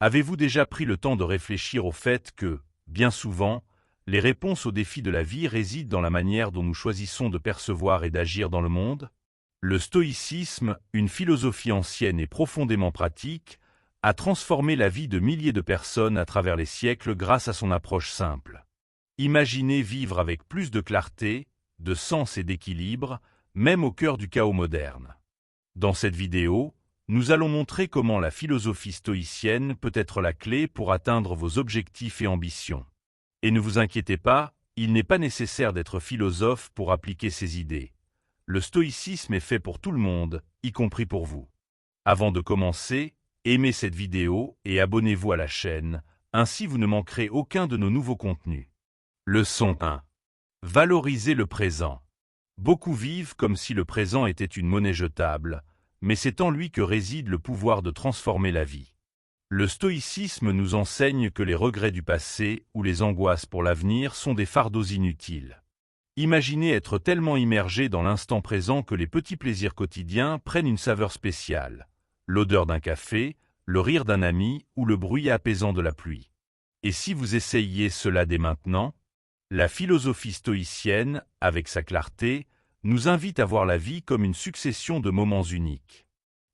Avez-vous déjà pris le temps de réfléchir au fait que, bien souvent, les réponses aux défis de la vie résident dans la manière dont nous choisissons de percevoir et d'agir dans le monde? Le stoïcisme, une philosophie ancienne et profondément pratique, a transformé la vie de milliers de personnes à travers les siècles grâce à son approche simple. Imaginez vivre avec plus de clarté, de sens et d'équilibre, même au cœur du chaos moderne. Dans cette vidéo, nous allons montrer comment la philosophie stoïcienne peut être la clé pour atteindre vos objectifs et ambitions. Et ne vous inquiétez pas, il n'est pas nécessaire d'être philosophe pour appliquer ces idées. Le stoïcisme est fait pour tout le monde, y compris pour vous. Avant de commencer, aimez cette vidéo et abonnez-vous à la chaîne, ainsi vous ne manquerez aucun de nos nouveaux contenus. Leçon 1. Valorisez le présent. Beaucoup vivent comme si le présent était une monnaie jetable, mais c'est en lui que réside le pouvoir de transformer la vie. Le stoïcisme nous enseigne que les regrets du passé ou les angoisses pour l'avenir sont des fardeaux inutiles. Imaginez être tellement immergé dans l'instant présent que les petits plaisirs quotidiens prennent une saveur spéciale. L'odeur d'un café, le rire d'un ami ou le bruit apaisant de la pluie. Et si vous essayiez cela dès maintenant? La philosophie stoïcienne, avec sa clarté, nous invite à voir la vie comme une succession de moments uniques.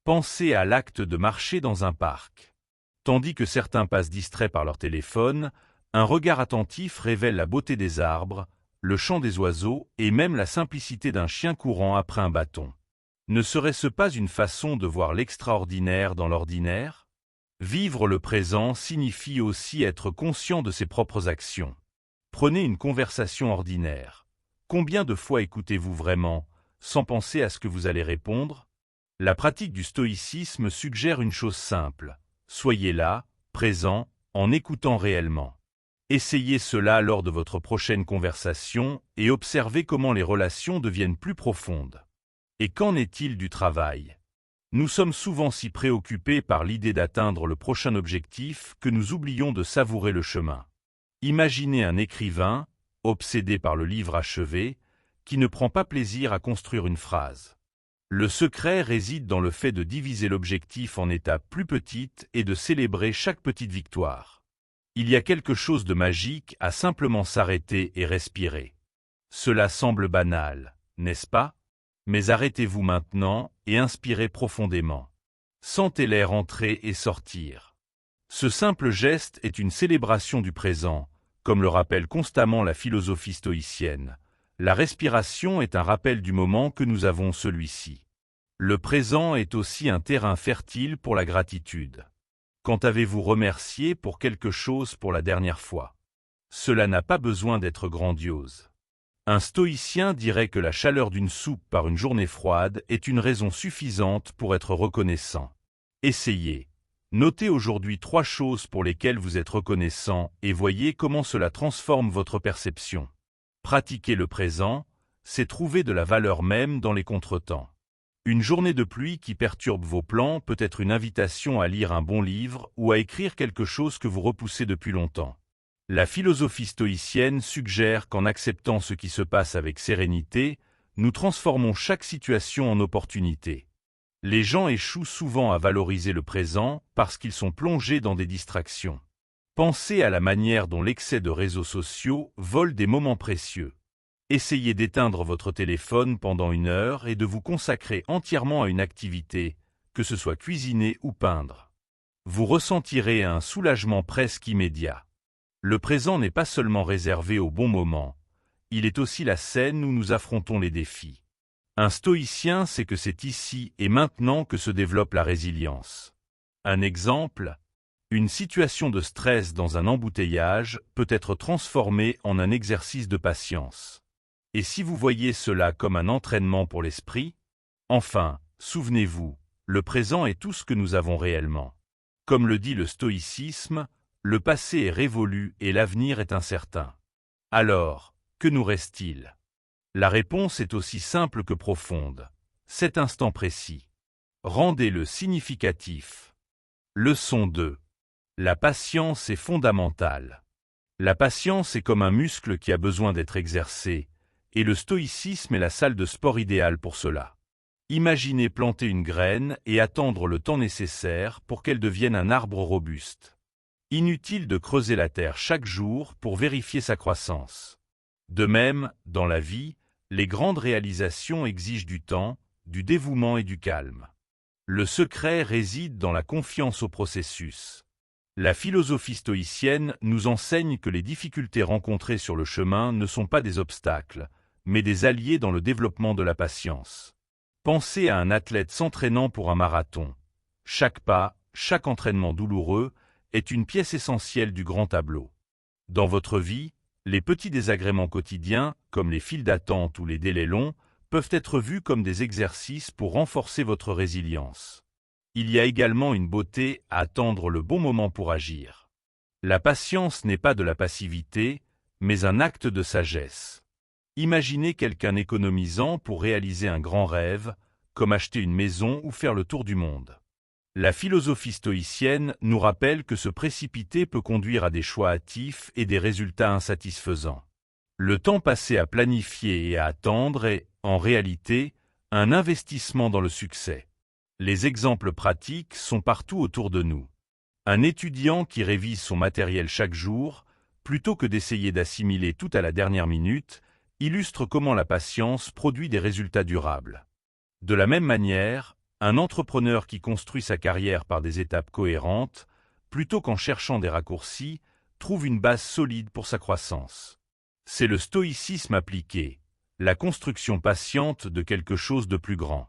Pensez à l'acte de marcher dans un parc. Tandis que certains passent distraits par leur téléphone, un regard attentif révèle la beauté des arbres, le chant des oiseaux et même la simplicité d'un chien courant après un bâton. Ne serait-ce pas une façon de voir l'extraordinaire dans l'ordinaire? Vivre le présent signifie aussi être conscient de ses propres actions. Prenez une conversation ordinaire. Combien de fois écoutez-vous vraiment, sans penser à ce que vous allez répondre? La pratique du stoïcisme suggère une chose simple. Soyez là, présent, en écoutant réellement. Essayez cela lors de votre prochaine conversation et observez comment les relations deviennent plus profondes. Et qu'en est-il du travail? Nous sommes souvent si préoccupés par l'idée d'atteindre le prochain objectif que nous oublions de savourer le chemin. Imaginez un écrivain, obsédé par le livre achevé, qui ne prend pas plaisir à construire une phrase. Le secret réside dans le fait de diviser l'objectif en étapes plus petites et de célébrer chaque petite victoire. Il y a quelque chose de magique à simplement s'arrêter et respirer. Cela semble banal, n'est-ce pas? Mais arrêtez-vous maintenant et inspirez profondément. Sentez l'air entrer et sortir. Ce simple geste est une célébration du présent, comme le rappelle constamment la philosophie stoïcienne. La respiration est un rappel du moment que nous avons celui-ci. Le présent est aussi un terrain fertile pour la gratitude. Quand avez-vous remercié pour quelque chose pour la dernière fois? Cela n'a pas besoin d'être grandiose. Un stoïcien dirait que la chaleur d'une soupe par une journée froide est une raison suffisante pour être reconnaissant. Essayez. Notez aujourd'hui 3 choses pour lesquelles vous êtes reconnaissant et voyez comment cela transforme votre perception. Pratiquer le présent, c'est trouver de la valeur même dans les contretemps. Une journée de pluie qui perturbe vos plans peut être une invitation à lire un bon livre ou à écrire quelque chose que vous repoussez depuis longtemps. La philosophie stoïcienne suggère qu'en acceptant ce qui se passe avec sérénité, nous transformons chaque situation en opportunité. Les gens échouent souvent à valoriser le présent parce qu'ils sont plongés dans des distractions. Pensez à la manière dont l'excès de réseaux sociaux vole des moments précieux. Essayez d'éteindre votre téléphone pendant 1 heure et de vous consacrer entièrement à une activité, que ce soit cuisiner ou peindre. Vous ressentirez un soulagement presque immédiat. Le présent n'est pas seulement réservé au bon moment, il est aussi la scène où nous affrontons les défis. Un stoïcien sait que c'est ici et maintenant que se développe la résilience. Un exemple, une situation de stress dans un embouteillage peut être transformée en un exercice de patience. Et si vous voyez cela comme un entraînement pour l'esprit? Enfin, souvenez-vous, le présent est tout ce que nous avons réellement. Comme le dit le stoïcisme, le passé est révolu et l'avenir est incertain. Alors, que nous reste-t-il? La réponse est aussi simple que profonde. Cet instant précis. Rendez-le significatif. Leçon 2. La patience est fondamentale. La patience est comme un muscle qui a besoin d'être exercé, et le stoïcisme est la salle de sport idéale pour cela. Imaginez planter une graine et attendre le temps nécessaire pour qu'elle devienne un arbre robuste. Inutile de creuser la terre chaque jour pour vérifier sa croissance. De même, dans la vie, les grandes réalisations exigent du temps, du dévouement et du calme. Le secret réside dans la confiance au processus. La philosophie stoïcienne nous enseigne que les difficultés rencontrées sur le chemin ne sont pas des obstacles, mais des alliés dans le développement de la patience. Pensez à un athlète s'entraînant pour un marathon. Chaque pas, chaque entraînement douloureux est une pièce essentielle du grand tableau. Dans votre vie, les petits désagréments quotidiens, comme les files d'attente ou les délais longs, peuvent être vus comme des exercices pour renforcer votre résilience. Il y a également une beauté à attendre le bon moment pour agir. La patience n'est pas de la passivité, mais un acte de sagesse. Imaginez quelqu'un économisant pour réaliser un grand rêve, comme acheter une maison ou faire le tour du monde. La philosophie stoïcienne nous rappelle que se précipiter peut conduire à des choix hâtifs et des résultats insatisfaisants. Le temps passé à planifier et à attendre est, en réalité, un investissement dans le succès. Les exemples pratiques sont partout autour de nous. Un étudiant qui révise son matériel chaque jour, plutôt que d'essayer d'assimiler tout à la dernière minute, illustre comment la patience produit des résultats durables. De la même manière, un entrepreneur qui construit sa carrière par des étapes cohérentes, plutôt qu'en cherchant des raccourcis, trouve une base solide pour sa croissance. C'est le stoïcisme appliqué, la construction patiente de quelque chose de plus grand.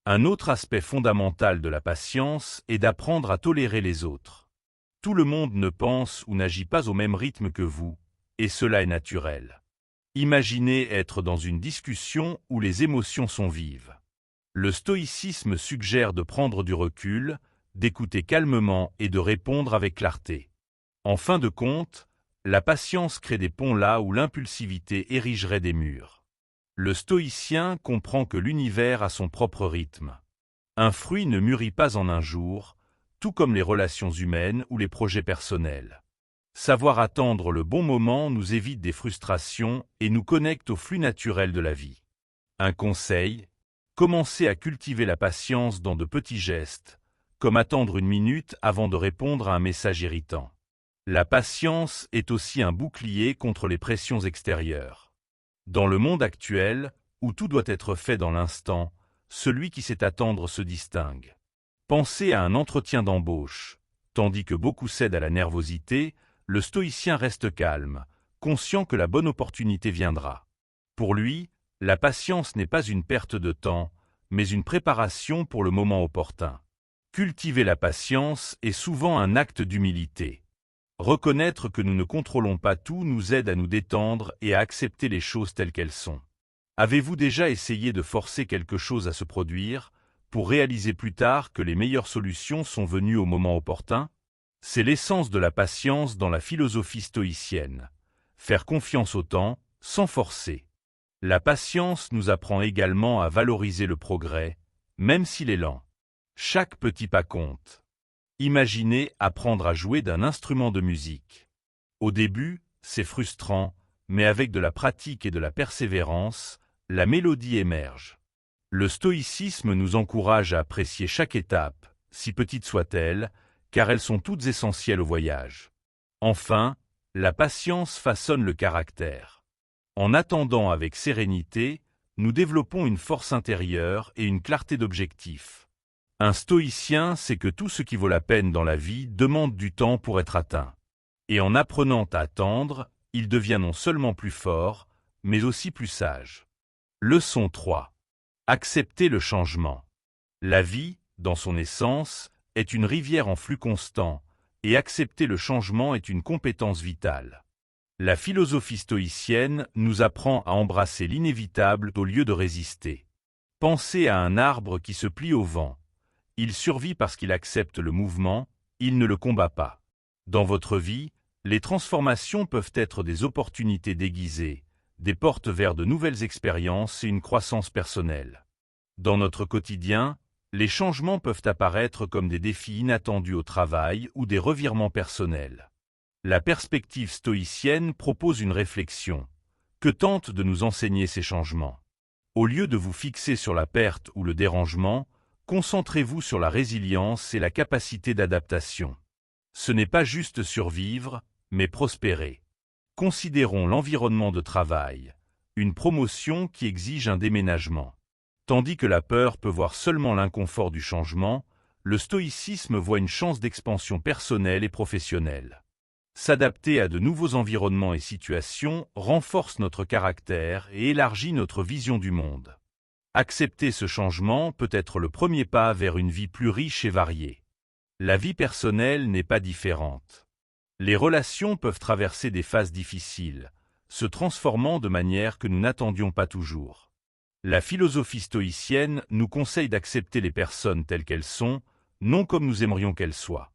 Un autre aspect fondamental de la patience est d'apprendre à tolérer les autres. Tout le monde ne pense ou n'agit pas au même rythme que vous, et cela est naturel. Imaginez être dans une discussion où les émotions sont vives. Le stoïcisme suggère de prendre du recul, d'écouter calmement et de répondre avec clarté. En fin de compte, la patience crée des ponts là où l'impulsivité érigerait des murs. Le stoïcien comprend que l'univers a son propre rythme. Un fruit ne mûrit pas en un jour, tout comme les relations humaines ou les projets personnels. Savoir attendre le bon moment nous évite des frustrations et nous connecte au flux naturel de la vie. Un conseil, commencez à cultiver la patience dans de petits gestes, comme attendre une minute avant de répondre à un message irritant. La patience est aussi un bouclier contre les pressions extérieures. Dans le monde actuel, où tout doit être fait dans l'instant, celui qui sait attendre se distingue. Pensez à un entretien d'embauche. Tandis que beaucoup cèdent à la nervosité, le stoïcien reste calme, conscient que la bonne opportunité viendra. Pour lui, la patience n'est pas une perte de temps, mais une préparation pour le moment opportun. Cultiver la patience est souvent un acte d'humilité. Reconnaître que nous ne contrôlons pas tout nous aide à nous détendre et à accepter les choses telles qu'elles sont. Avez-vous déjà essayé de forcer quelque chose à se produire, pour réaliser plus tard que les meilleures solutions sont venues au moment opportun? C'est l'essence de la patience dans la philosophie stoïcienne. Faire confiance au temps, sans forcer. La patience nous apprend également à valoriser le progrès, même s'il est lent. Chaque petit pas compte. Imaginez apprendre à jouer d'un instrument de musique. Au début, c'est frustrant, mais avec de la pratique et de la persévérance, la mélodie émerge. Le stoïcisme nous encourage à apprécier chaque étape, si petite soit-elle, car elles sont toutes essentielles au voyage. Enfin, la patience façonne le caractère. En attendant avec sérénité, nous développons une force intérieure et une clarté d'objectif. Un stoïcien sait que tout ce qui vaut la peine dans la vie demande du temps pour être atteint. Et en apprenant à attendre, il devient non seulement plus fort, mais aussi plus sage. Leçon 3. Accepter le changement. La vie, dans son essence, est une rivière en flux constant, et accepter le changement est une compétence vitale. La philosophie stoïcienne nous apprend à embrasser l'inévitable au lieu de résister. Pensez à un arbre qui se plie au vent. Il survit parce qu'il accepte le mouvement, il ne le combat pas. Dans votre vie, les transformations peuvent être des opportunités déguisées, des portes vers de nouvelles expériences et une croissance personnelle. Dans notre quotidien, les changements peuvent apparaître comme des défis inattendus au travail ou des revirements personnels. La perspective stoïcienne propose une réflexion. Que tentent de nous enseigner ces changements? Au lieu de vous fixer sur la perte ou le dérangement, concentrez-vous sur la résilience et la capacité d'adaptation. Ce n'est pas juste survivre, mais prospérer. Considérons l'environnement de travail, une promotion qui exige un déménagement. Tandis que la peur peut voir seulement l'inconfort du changement, le stoïcisme voit une chance d'expansion personnelle et professionnelle. S'adapter à de nouveaux environnements et situations renforce notre caractère et élargit notre vision du monde. Accepter ce changement peut être le premier pas vers une vie plus riche et variée. La vie personnelle n'est pas différente. Les relations peuvent traverser des phases difficiles, se transformant de manière que nous n'attendions pas toujours. La philosophie stoïcienne nous conseille d'accepter les personnes telles qu'elles sont, non comme nous aimerions qu'elles soient.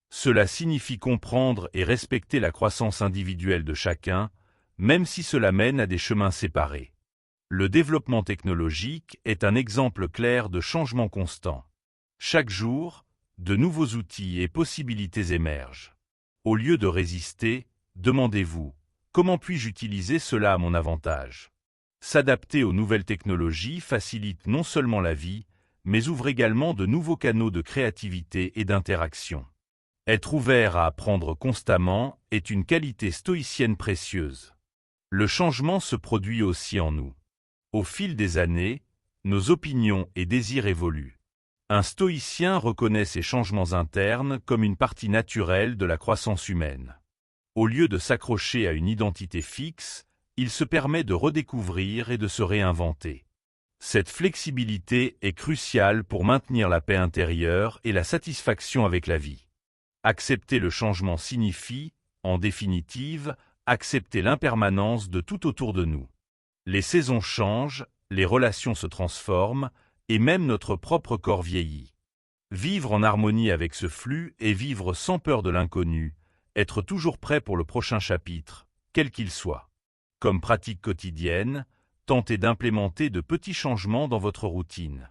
Cela signifie comprendre et respecter la croissance individuelle de chacun, même si cela mène à des chemins séparés. Le développement technologique est un exemple clair de changement constant. Chaque jour, de nouveaux outils et possibilités émergent. Au lieu de résister, demandez-vous, comment puis-je utiliser cela à mon avantage? S'adapter aux nouvelles technologies facilite non seulement la vie, mais ouvre également de nouveaux canaux de créativité et d'interaction. Être ouvert à apprendre constamment est une qualité stoïcienne précieuse. Le changement se produit aussi en nous. Au fil des années, nos opinions et désirs évoluent. Un stoïcien reconnaît ces changements internes comme une partie naturelle de la croissance humaine. Au lieu de s'accrocher à une identité fixe, il se permet de redécouvrir et de se réinventer. Cette flexibilité est cruciale pour maintenir la paix intérieure et la satisfaction avec la vie. Accepter le changement signifie, en définitive, accepter l'impermanence de tout autour de nous. Les saisons changent, les relations se transforment, et même notre propre corps vieillit. Vivre en harmonie avec ce flux et vivre sans peur de l'inconnu, être toujours prêt pour le prochain chapitre, quel qu'il soit. Comme pratique quotidienne, tentez d'implémenter de petits changements dans votre routine.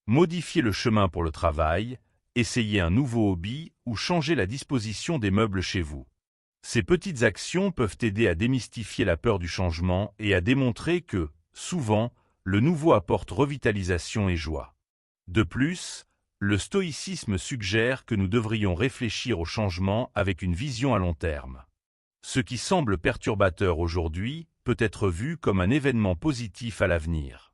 Modifiez le chemin pour le travail, essayez un nouveau hobby ou changez la disposition des meubles chez vous. Ces petites actions peuvent aider à démystifier la peur du changement et à démontrer que, souvent, le nouveau apporte revitalisation et joie. De plus, le stoïcisme suggère que nous devrions réfléchir au changement avec une vision à long terme. Ce qui semble perturbateur aujourd'hui peut être vu comme un événement positif à l'avenir.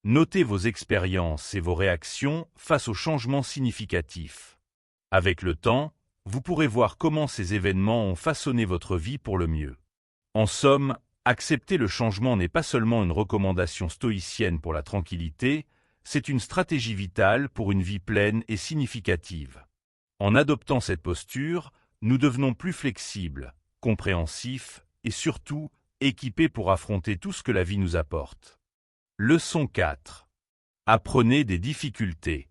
Notez vos expériences et vos réactions face aux changements significatifs. Avec le temps, vous pourrez voir comment ces événements ont façonné votre vie pour le mieux. En somme, accepter le changement n'est pas seulement une recommandation stoïcienne pour la tranquillité, c'est une stratégie vitale pour une vie pleine et significative. En adoptant cette posture, nous devenons plus flexibles, compréhensifs et surtout équipés pour affronter tout ce que la vie nous apporte. Leçon 4. Apprenez des difficultés.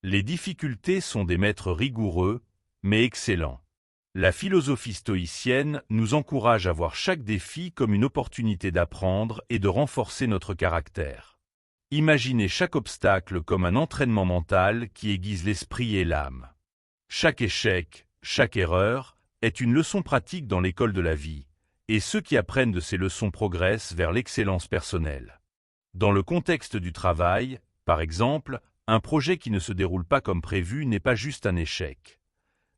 Les difficultés sont des maîtres rigoureux, mais excellents. La philosophie stoïcienne nous encourage à voir chaque défi comme une opportunité d'apprendre et de renforcer notre caractère. Imaginez chaque obstacle comme un entraînement mental qui aiguise l'esprit et l'âme. Chaque échec, chaque erreur, est une leçon pratique dans l'école de la vie, et ceux qui apprennent de ces leçons progressent vers l'excellence personnelle. Dans le contexte du travail, par exemple, un projet qui ne se déroule pas comme prévu n'est pas juste un échec.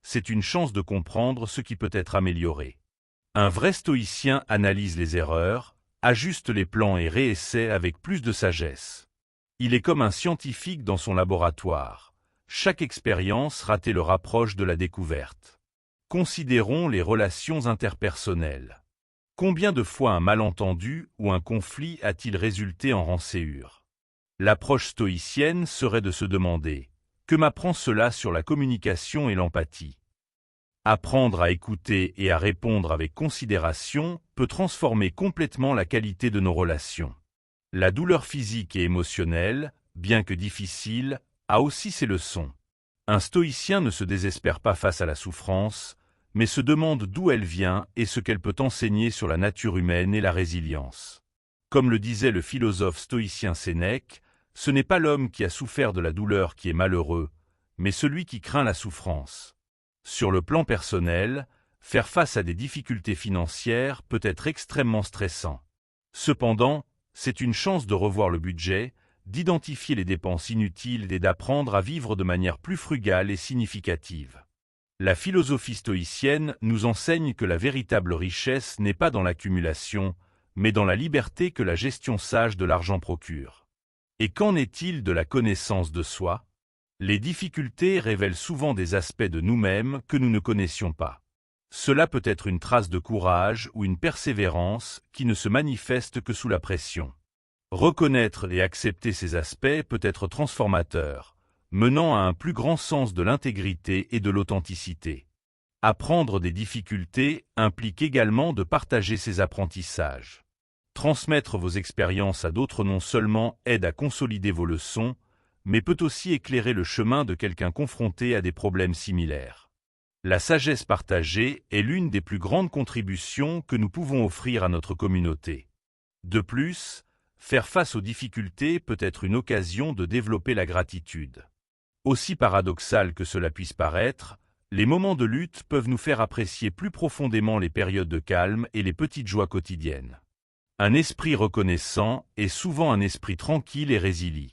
C'est une chance de comprendre ce qui peut être amélioré. Un vrai stoïcien analyse les erreurs, ajuste les plans et réessaie avec plus de sagesse. Il est comme un scientifique dans son laboratoire. Chaque expérience ratée le rapproche de la découverte. Considérons les relations interpersonnelles. Combien de fois un malentendu ou un conflit a-t-il résulté en rançéure? L'approche stoïcienne serait de se demander « Que m'apprend cela sur la communication et l'empathie ?» Apprendre à écouter et à répondre avec considération peut transformer complètement la qualité de nos relations. La douleur physique et émotionnelle, bien que difficile, a aussi ses leçons. Un stoïcien ne se désespère pas face à la souffrance, mais se demande d'où elle vient et ce qu'elle peut enseigner sur la nature humaine et la résilience. Comme le disait le philosophe stoïcien Sénèque, ce n'est pas l'homme qui a souffert de la douleur qui est malheureux, mais celui qui craint la souffrance. Sur le plan personnel, faire face à des difficultés financières peut être extrêmement stressant. Cependant, c'est une chance de revoir le budget, d'identifier les dépenses inutiles et d'apprendre à vivre de manière plus frugale et significative. La philosophie stoïcienne nous enseigne que la véritable richesse n'est pas dans l'accumulation, mais dans la liberté que la gestion sage de l'argent procure. Et qu'en est-il de la connaissance de soi? Les difficultés révèlent souvent des aspects de nous-mêmes que nous ne connaissions pas. Cela peut être une trace de courage ou une persévérance qui ne se manifeste que sous la pression. Reconnaître et accepter ces aspects peut être transformateur, menant à un plus grand sens de l'intégrité et de l'authenticité. Apprendre des difficultés implique également de partager ses apprentissages. Transmettre vos expériences à d'autres non seulement aide à consolider vos leçons, mais peut aussi éclairer le chemin de quelqu'un confronté à des problèmes similaires. La sagesse partagée est l'une des plus grandes contributions que nous pouvons offrir à notre communauté. De plus, faire face aux difficultés peut être une occasion de développer la gratitude. Aussi paradoxal que cela puisse paraître, les moments de lutte peuvent nous faire apprécier plus profondément les périodes de calme et les petites joies quotidiennes. Un esprit reconnaissant est souvent un esprit tranquille et résilient.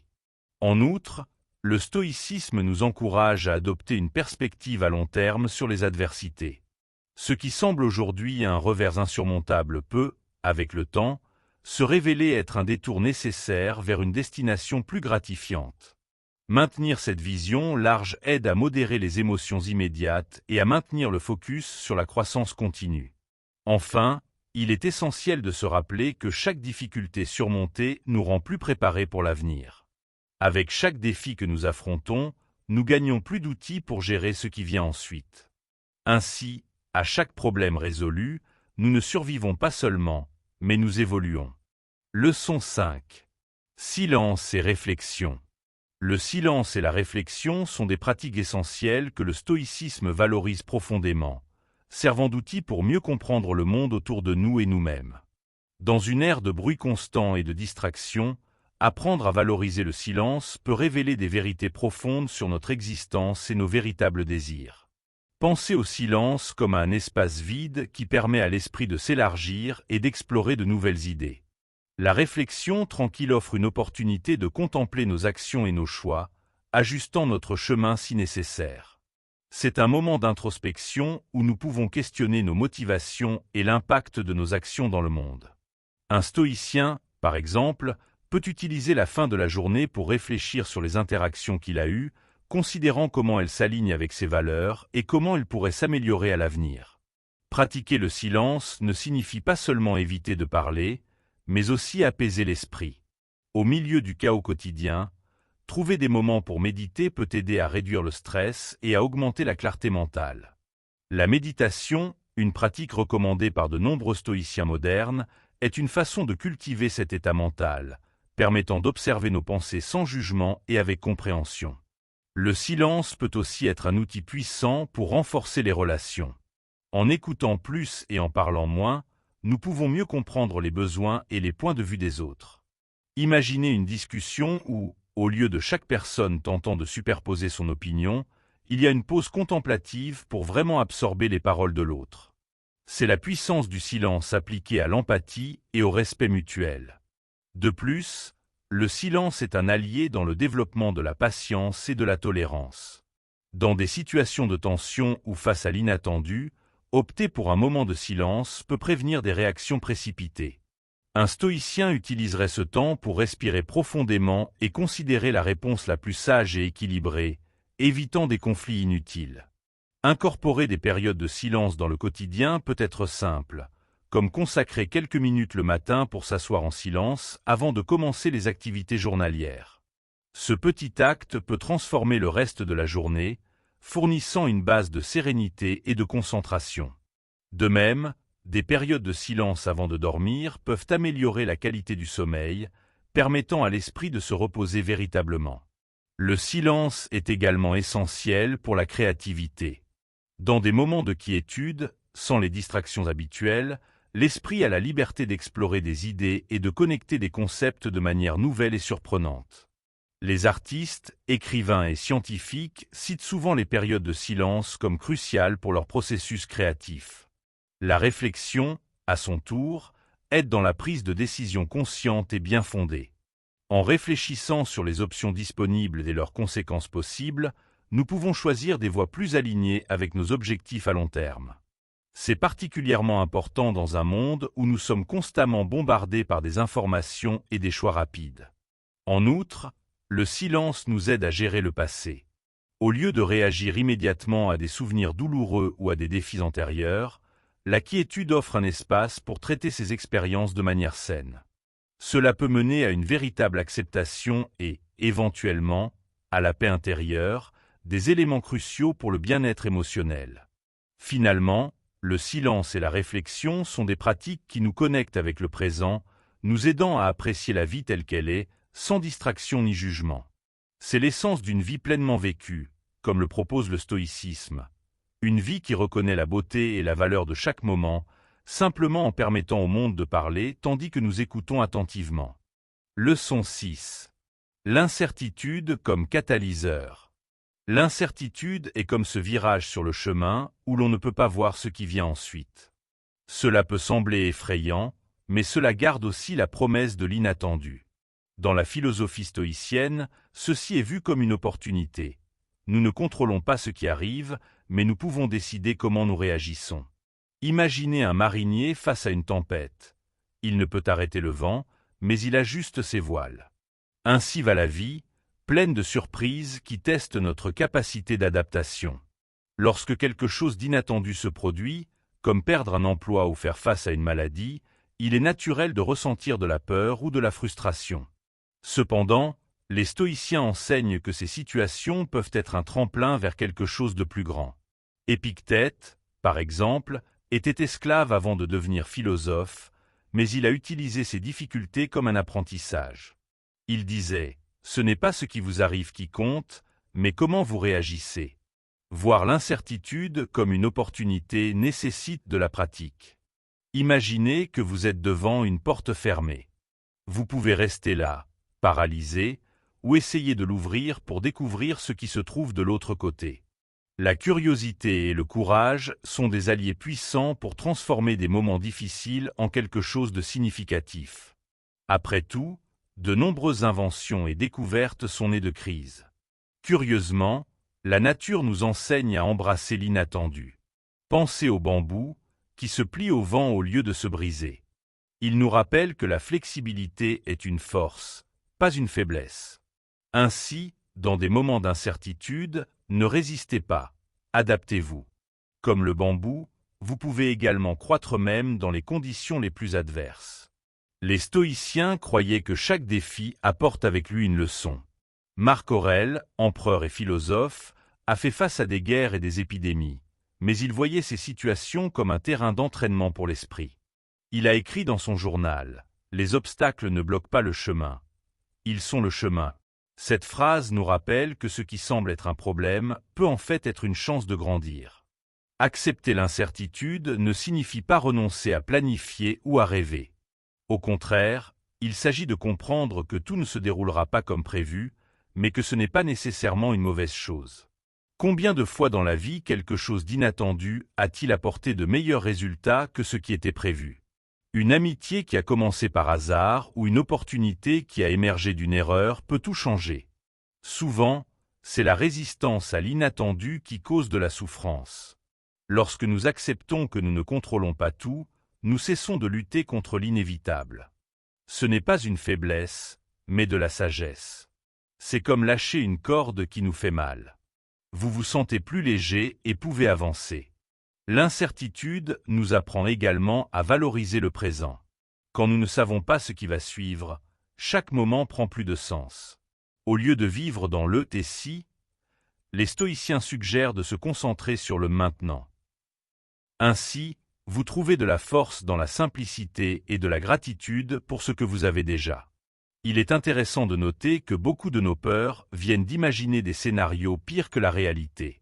En outre, le stoïcisme nous encourage à adopter une perspective à long terme sur les adversités. Ce qui semble aujourd'hui un revers insurmontable peut, avec le temps, se révéler être un détour nécessaire vers une destination plus gratifiante. Maintenir cette vision large aide à modérer les émotions immédiates et à maintenir le focus sur la croissance continue. Enfin, il est essentiel de se rappeler que chaque difficulté surmontée nous rend plus préparés pour l'avenir. Avec chaque défi que nous affrontons, nous gagnons plus d'outils pour gérer ce qui vient ensuite. Ainsi, à chaque problème résolu, nous ne survivons pas seulement, mais nous évoluons. Leçon 5. Silence et réflexion. Le silence et la réflexion sont des pratiques essentielles que le stoïcisme valorise profondément, servant d'outils pour mieux comprendre le monde autour de nous et nous-mêmes. Dans une ère de bruit constant et de distraction, apprendre à valoriser le silence peut révéler des vérités profondes sur notre existence et nos véritables désirs. Pensez au silence comme à un espace vide qui permet à l'esprit de s'élargir et d'explorer de nouvelles idées. La réflexion tranquille offre une opportunité de contempler nos actions et nos choix, ajustant notre chemin si nécessaire. C'est un moment d'introspection où nous pouvons questionner nos motivations et l'impact de nos actions dans le monde. Un stoïcien, par exemple, peut utiliser la fin de la journée pour réfléchir sur les interactions qu'il a eues, considérant comment elles s'alignent avec ses valeurs et comment elles pourraient s'améliorer à l'avenir. Pratiquer le silence ne signifie pas seulement éviter de parler, mais aussi apaiser l'esprit. Au milieu du chaos quotidien, trouver des moments pour méditer peut aider à réduire le stress et à augmenter la clarté mentale. La méditation, une pratique recommandée par de nombreux stoïciens modernes, est une façon de cultiver cet état mental, permettant d'observer nos pensées sans jugement et avec compréhension. Le silence peut aussi être un outil puissant pour renforcer les relations. En écoutant plus et en parlant moins, nous pouvons mieux comprendre les besoins et les points de vue des autres. Imaginez une discussion où, au lieu de chaque personne tentant de superposer son opinion, il y a une pause contemplative pour vraiment absorber les paroles de l'autre. C'est la puissance du silence appliquée à l'empathie et au respect mutuel. De plus, le silence est un allié dans le développement de la patience et de la tolérance. Dans des situations de tension ou face à l'inattendu, opter pour un moment de silence peut prévenir des réactions précipitées. Un stoïcien utiliserait ce temps pour respirer profondément et considérer la réponse la plus sage et équilibrée, évitant des conflits inutiles. Incorporer des périodes de silence dans le quotidien peut être simple, comme consacrer quelques minutes le matin pour s'asseoir en silence avant de commencer les activités journalières. Ce petit acte peut transformer le reste de la journée, fournissant une base de sérénité et de concentration. De même, des périodes de silence avant de dormir peuvent améliorer la qualité du sommeil, permettant à l'esprit de se reposer véritablement. Le silence est également essentiel pour la créativité. Dans des moments de quiétude, sans les distractions habituelles, l'esprit a la liberté d'explorer des idées et de connecter des concepts de manière nouvelle et surprenante. Les artistes, écrivains et scientifiques citent souvent les périodes de silence comme cruciales pour leur processus créatif. La réflexion, à son tour, aide dans la prise de décisions conscientes et bien fondées. En réfléchissant sur les options disponibles et leurs conséquences possibles, nous pouvons choisir des voies plus alignées avec nos objectifs à long terme. C'est particulièrement important dans un monde où nous sommes constamment bombardés par des informations et des choix rapides. En outre, le silence nous aide à gérer le passé. Au lieu de réagir immédiatement à des souvenirs douloureux ou à des défis antérieurs, la quiétude offre un espace pour traiter ces expériences de manière saine. Cela peut mener à une véritable acceptation et, éventuellement, à la paix intérieure, des éléments cruciaux pour le bien-être émotionnel. Finalement, le silence et la réflexion sont des pratiques qui nous connectent avec le présent, nous aidant à apprécier la vie telle qu'elle est, sans distraction ni jugement. C'est l'essence d'une vie pleinement vécue, comme le propose le stoïcisme. Une vie qui reconnaît la beauté et la valeur de chaque moment, simplement en permettant au monde de parler tandis que nous écoutons attentivement. Leçon 6. L'incertitude comme catalyseur. L'incertitude est comme ce virage sur le chemin où l'on ne peut pas voir ce qui vient ensuite. Cela peut sembler effrayant, mais cela garde aussi la promesse de l'inattendu. Dans la philosophie stoïcienne, ceci est vu comme une opportunité. Nous ne contrôlons pas ce qui arrive, mais nous pouvons décider comment nous réagissons. Imaginez un marinier face à une tempête. Il ne peut arrêter le vent, mais il ajuste ses voiles. Ainsi va la vie, pleine de surprises qui testent notre capacité d'adaptation. Lorsque quelque chose d'inattendu se produit, comme perdre un emploi ou faire face à une maladie, il est naturel de ressentir de la peur ou de la frustration. Cependant, les stoïciens enseignent que ces situations peuvent être un tremplin vers quelque chose de plus grand. Épictète, par exemple, était esclave avant de devenir philosophe, mais il a utilisé ces difficultés comme un apprentissage. Il disait « Ce n'est pas ce qui vous arrive qui compte, mais comment vous réagissez ». Voir l'incertitude comme une opportunité nécessite de la pratique. Imaginez que vous êtes devant une porte fermée. Vous pouvez rester là, paralysé, ou essayer de l'ouvrir pour découvrir ce qui se trouve de l'autre côté. La curiosité et le courage sont des alliés puissants pour transformer des moments difficiles en quelque chose de significatif. Après tout, de nombreuses inventions et découvertes sont nées de crises. Curieusement, la nature nous enseigne à embrasser l'inattendu. Pensez au bambou, qui se plie au vent au lieu de se briser. Il nous rappelle que la flexibilité est une force, pas une faiblesse. Ainsi, dans des moments d'incertitude, ne résistez pas, adaptez-vous. Comme le bambou, vous pouvez également croître même dans les conditions les plus adverses. Les stoïciens croyaient que chaque défi apporte avec lui une leçon. Marc Aurèle, empereur et philosophe, a fait face à des guerres et des épidémies, mais il voyait ces situations comme un terrain d'entraînement pour l'esprit. Il a écrit dans son journal « Les obstacles ne bloquent pas le chemin. Ils sont le chemin ». Cette phrase nous rappelle que ce qui semble être un problème peut en fait être une chance de grandir. Accepter l'incertitude ne signifie pas renoncer à planifier ou à rêver. Au contraire, il s'agit de comprendre que tout ne se déroulera pas comme prévu, mais que ce n'est pas nécessairement une mauvaise chose. Combien de fois dans la vie quelque chose d'inattendu a-t-il apporté de meilleurs résultats que ce qui était prévu? Une amitié qui a commencé par hasard ou une opportunité qui a émergé d'une erreur peut tout changer. Souvent, c'est la résistance à l'inattendu qui cause de la souffrance. Lorsque nous acceptons que nous ne contrôlons pas tout, nous cessons de lutter contre l'inévitable. Ce n'est pas une faiblesse, mais de la sagesse. C'est comme lâcher une corde qui nous fait mal. Vous vous sentez plus léger et pouvez avancer. L'incertitude nous apprend également à valoriser le présent. Quand nous ne savons pas ce qui va suivre, chaque moment prend plus de sens. Au lieu de vivre dans le « et si », les stoïciens suggèrent de se concentrer sur le maintenant. Ainsi, vous trouvez de la force dans la simplicité et de la gratitude pour ce que vous avez déjà. Il est intéressant de noter que beaucoup de nos peurs viennent d'imaginer des scénarios pires que la réalité.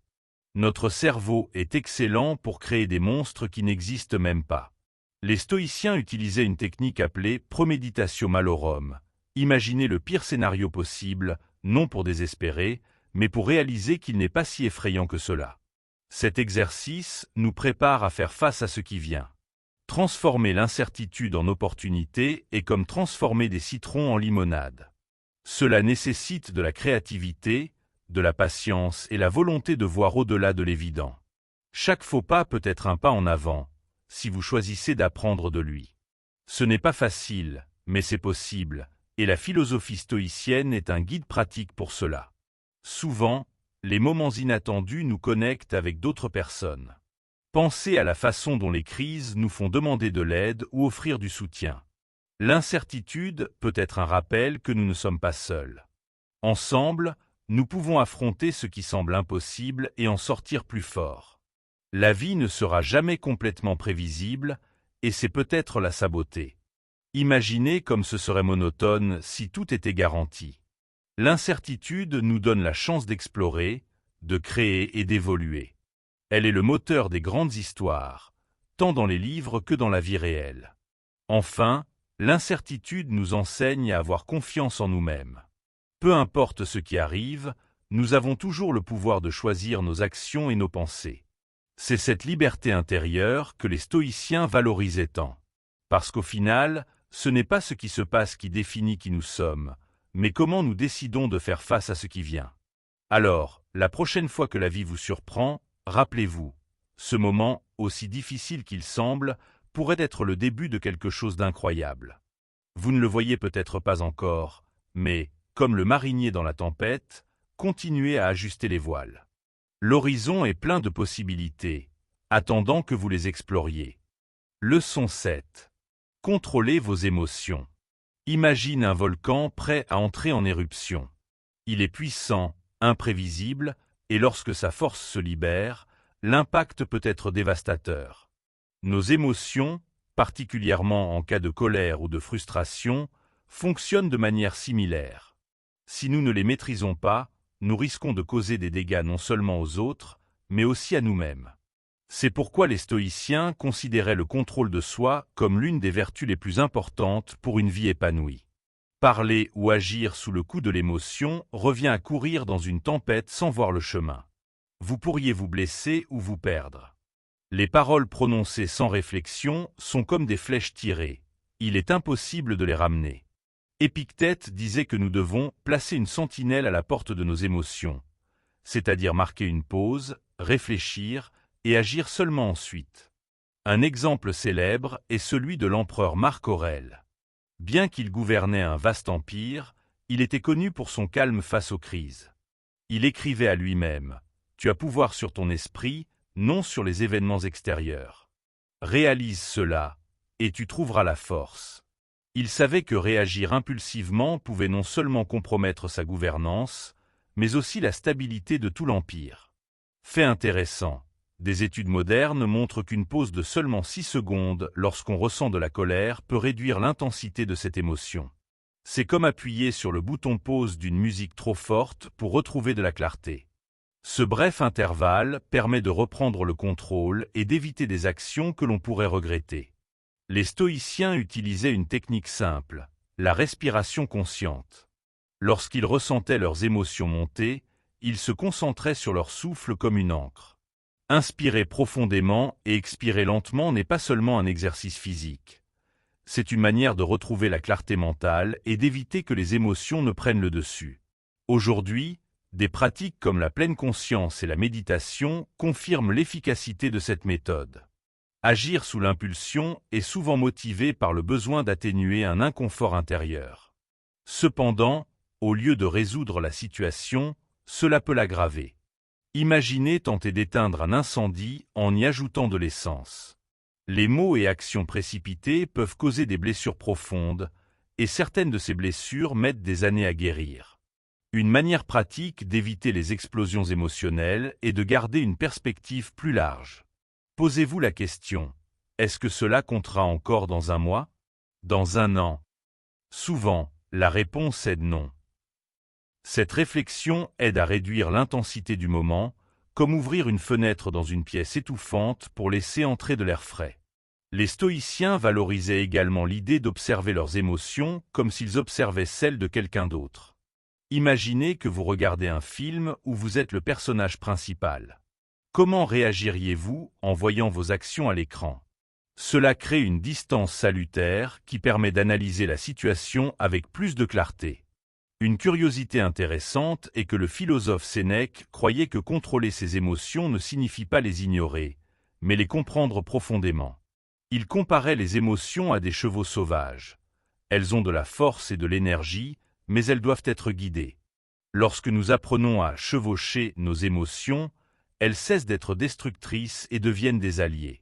Notre cerveau est excellent pour créer des monstres qui n'existent même pas. Les stoïciens utilisaient une technique appelée premeditatio malorum. Imaginez le pire scénario possible, non pour désespérer, mais pour réaliser qu'il n'est pas si effrayant que cela. Cet exercice nous prépare à faire face à ce qui vient. Transformer l'incertitude en opportunité est comme transformer des citrons en limonade. Cela nécessite de la créativité, de la patience et la volonté de voir au-delà de l'évident. Chaque faux pas peut être un pas en avant, si vous choisissez d'apprendre de lui. Ce n'est pas facile, mais c'est possible, et la philosophie stoïcienne est un guide pratique pour cela. Souvent, les moments inattendus nous connectent avec d'autres personnes. Pensez à la façon dont les crises nous font demander de l'aide ou offrir du soutien. L'incertitude peut être un rappel que nous ne sommes pas seuls. Ensemble, nous pouvons affronter ce qui semble impossible et en sortir plus forts. La vie ne sera jamais complètement prévisible, et c'est peut-être la sa beauté. Imaginez comme ce serait monotone si tout était garanti. L'incertitude nous donne la chance d'explorer, de créer et d'évoluer. Elle est le moteur des grandes histoires, tant dans les livres que dans la vie réelle. Enfin, l'incertitude nous enseigne à avoir confiance en nous-mêmes. Peu importe ce qui arrive, nous avons toujours le pouvoir de choisir nos actions et nos pensées. C'est cette liberté intérieure que les stoïciens valorisaient tant. Parce qu'au final, ce n'est pas ce qui se passe qui définit qui nous sommes, mais comment nous décidons de faire face à ce qui vient. Alors, la prochaine fois que la vie vous surprend, rappelez-vous, ce moment, aussi difficile qu'il semble, pourrait être le début de quelque chose d'incroyable. Vous ne le voyez peut-être pas encore, mais, comme le marinier dans la tempête, continuez à ajuster les voiles. L'horizon est plein de possibilités, attendant que vous les exploriez. Leçon 7. Contrôlez vos émotions. Imagine un volcan prêt à entrer en éruption. Il est puissant, imprévisible, et lorsque sa force se libère, l'impact peut être dévastateur. Nos émotions, particulièrement en cas de colère ou de frustration, fonctionnent de manière similaire. Si nous ne les maîtrisons pas, nous risquons de causer des dégâts non seulement aux autres, mais aussi à nous-mêmes. C'est pourquoi les stoïciens considéraient le contrôle de soi comme l'une des vertus les plus importantes pour une vie épanouie. Parler ou agir sous le coup de l'émotion revient à courir dans une tempête sans voir le chemin. Vous pourriez vous blesser ou vous perdre. Les paroles prononcées sans réflexion sont comme des flèches tirées. Il est impossible de les ramener. Épictète disait que nous devons placer une sentinelle à la porte de nos émotions, c'est-à-dire marquer une pause, réfléchir et agir seulement ensuite. Un exemple célèbre est celui de l'empereur Marc Aurèle. Bien qu'il gouvernait un vaste empire, il était connu pour son calme face aux crises. Il écrivait à lui-même « Tu as pouvoir sur ton esprit, non sur les événements extérieurs. Réalise cela, et tu trouveras la force. » Il savait que réagir impulsivement pouvait non seulement compromettre sa gouvernance, mais aussi la stabilité de tout l'empire. Fait intéressant, des études modernes montrent qu'une pause de seulement 6 secondes lorsqu'on ressent de la colère peut réduire l'intensité de cette émotion. C'est comme appuyer sur le bouton pause d'une musique trop forte pour retrouver de la clarté. Ce bref intervalle permet de reprendre le contrôle et d'éviter des actions que l'on pourrait regretter. Les stoïciens utilisaient une technique simple, la respiration consciente. Lorsqu'ils ressentaient leurs émotions monter, ils se concentraient sur leur souffle comme une encre. Inspirer profondément et expirer lentement n'est pas seulement un exercice physique. C'est une manière de retrouver la clarté mentale et d'éviter que les émotions ne prennent le dessus. Aujourd'hui, des pratiques comme la pleine conscience et la méditation confirment l'efficacité de cette méthode. Agir sous l'impulsion est souvent motivé par le besoin d'atténuer un inconfort intérieur. Cependant, au lieu de résoudre la situation, cela peut l'aggraver. Imaginez tenter d'éteindre un incendie en y ajoutant de l'essence. Les mots et actions précipitées peuvent causer des blessures profondes, et certaines de ces blessures mettent des années à guérir. Une manière pratique d'éviter les explosions émotionnelles est de garder une perspective plus large. Posez-vous la question, est-ce que cela comptera encore dans un mois? Dans un an? Souvent, la réponse est non. Cette réflexion aide à réduire l'intensité du moment, comme ouvrir une fenêtre dans une pièce étouffante pour laisser entrer de l'air frais. Les stoïciens valorisaient également l'idée d'observer leurs émotions comme s'ils observaient celles de quelqu'un d'autre. Imaginez que vous regardez un film où vous êtes le personnage principal. Comment réagiriez-vous en voyant vos actions à l'écran? Cela crée une distance salutaire qui permet d'analyser la situation avec plus de clarté. Une curiosité intéressante est que le philosophe Sénèque croyait que contrôler ses émotions ne signifie pas les ignorer, mais les comprendre profondément. Il comparait les émotions à des chevaux sauvages. Elles ont de la force et de l'énergie, mais elles doivent être guidées. Lorsque nous apprenons à chevaucher nos émotions, elles cessent d'être destructrices et deviennent des alliés.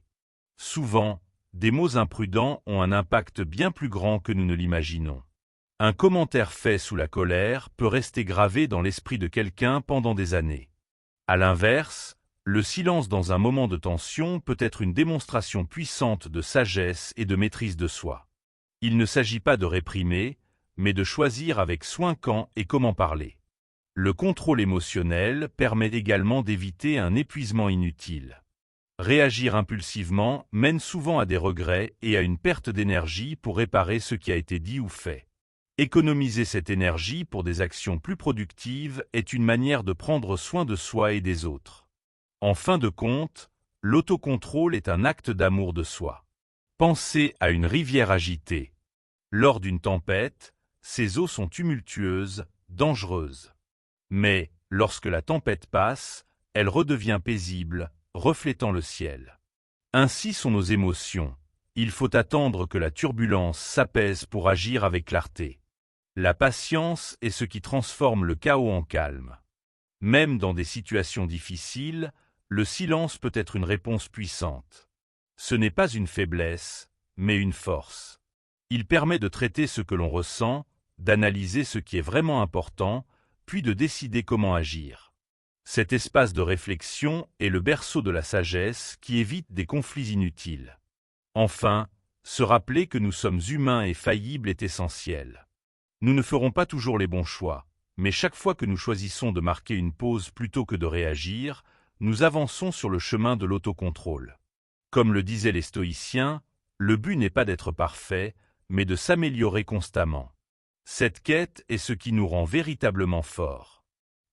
Souvent, des mots imprudents ont un impact bien plus grand que nous ne l'imaginons. Un commentaire fait sous la colère peut rester gravé dans l'esprit de quelqu'un pendant des années. À l'inverse, le silence dans un moment de tension peut être une démonstration puissante de sagesse et de maîtrise de soi. Il ne s'agit pas de réprimer, mais de choisir avec soin quand et comment parler. Le contrôle émotionnel permet également d'éviter un épuisement inutile. Réagir impulsivement mène souvent à des regrets et à une perte d'énergie pour réparer ce qui a été dit ou fait. Économiser cette énergie pour des actions plus productives est une manière de prendre soin de soi et des autres. En fin de compte, l'autocontrôle est un acte d'amour de soi. Pensez à une rivière agitée. Lors d'une tempête, ses eaux sont tumultueuses, dangereuses. Mais, lorsque la tempête passe, elle redevient paisible, reflétant le ciel. Ainsi sont nos émotions. Il faut attendre que la turbulence s'apaise pour agir avec clarté. La patience est ce qui transforme le chaos en calme. Même dans des situations difficiles, le silence peut être une réponse puissante. Ce n'est pas une faiblesse, mais une force. Il permet de traiter ce que l'on ressent, d'analyser ce qui est vraiment important, puis de décider comment agir. Cet espace de réflexion est le berceau de la sagesse qui évite des conflits inutiles. Enfin, se rappeler que nous sommes humains et faillibles est essentiel. Nous ne ferons pas toujours les bons choix, mais chaque fois que nous choisissons de marquer une pause plutôt que de réagir, nous avançons sur le chemin de l'autocontrôle. Comme le disaient les stoïciens, le but n'est pas d'être parfait, mais de s'améliorer constamment. Cette quête est ce qui nous rend véritablement forts.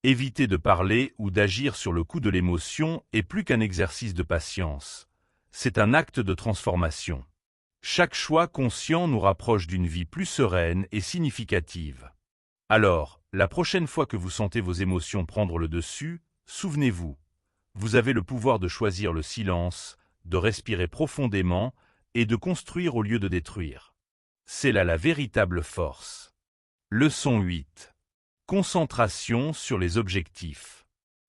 Éviter de parler ou d'agir sur le coup de l'émotion est plus qu'un exercice de patience. C'est un acte de transformation. Chaque choix conscient nous rapproche d'une vie plus sereine et significative. Alors, la prochaine fois que vous sentez vos émotions prendre le dessus, souvenez-vous, vous avez le pouvoir de choisir le silence, de respirer profondément et de construire au lieu de détruire. C'est là la véritable force. Leçon 8. Concentration sur les objectifs.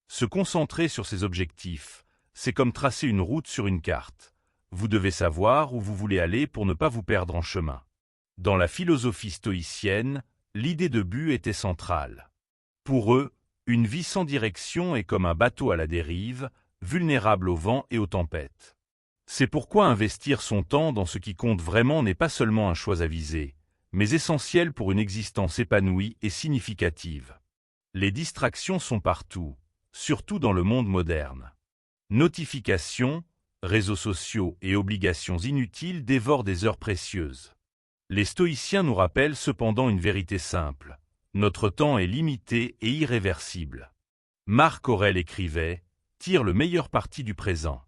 Se concentrer sur ses objectifs, c'est comme tracer une route sur une carte. Vous devez savoir où vous voulez aller pour ne pas vous perdre en chemin. Dans la philosophie stoïcienne, l'idée de but était centrale. Pour eux, une vie sans direction est comme un bateau à la dérive, vulnérable au vent et aux tempêtes. C'est pourquoi investir son temps dans ce qui compte vraiment n'est pas seulement un choix avisé, mais essentiel pour une existence épanouie et significative. Les distractions sont partout, surtout dans le monde moderne. Notifications, réseaux sociaux et obligations inutiles dévorent des heures précieuses. Les stoïciens nous rappellent cependant une vérité simple. Notre temps est limité et irréversible. Marc Aurèle écrivait « Tire le meilleur parti du présent.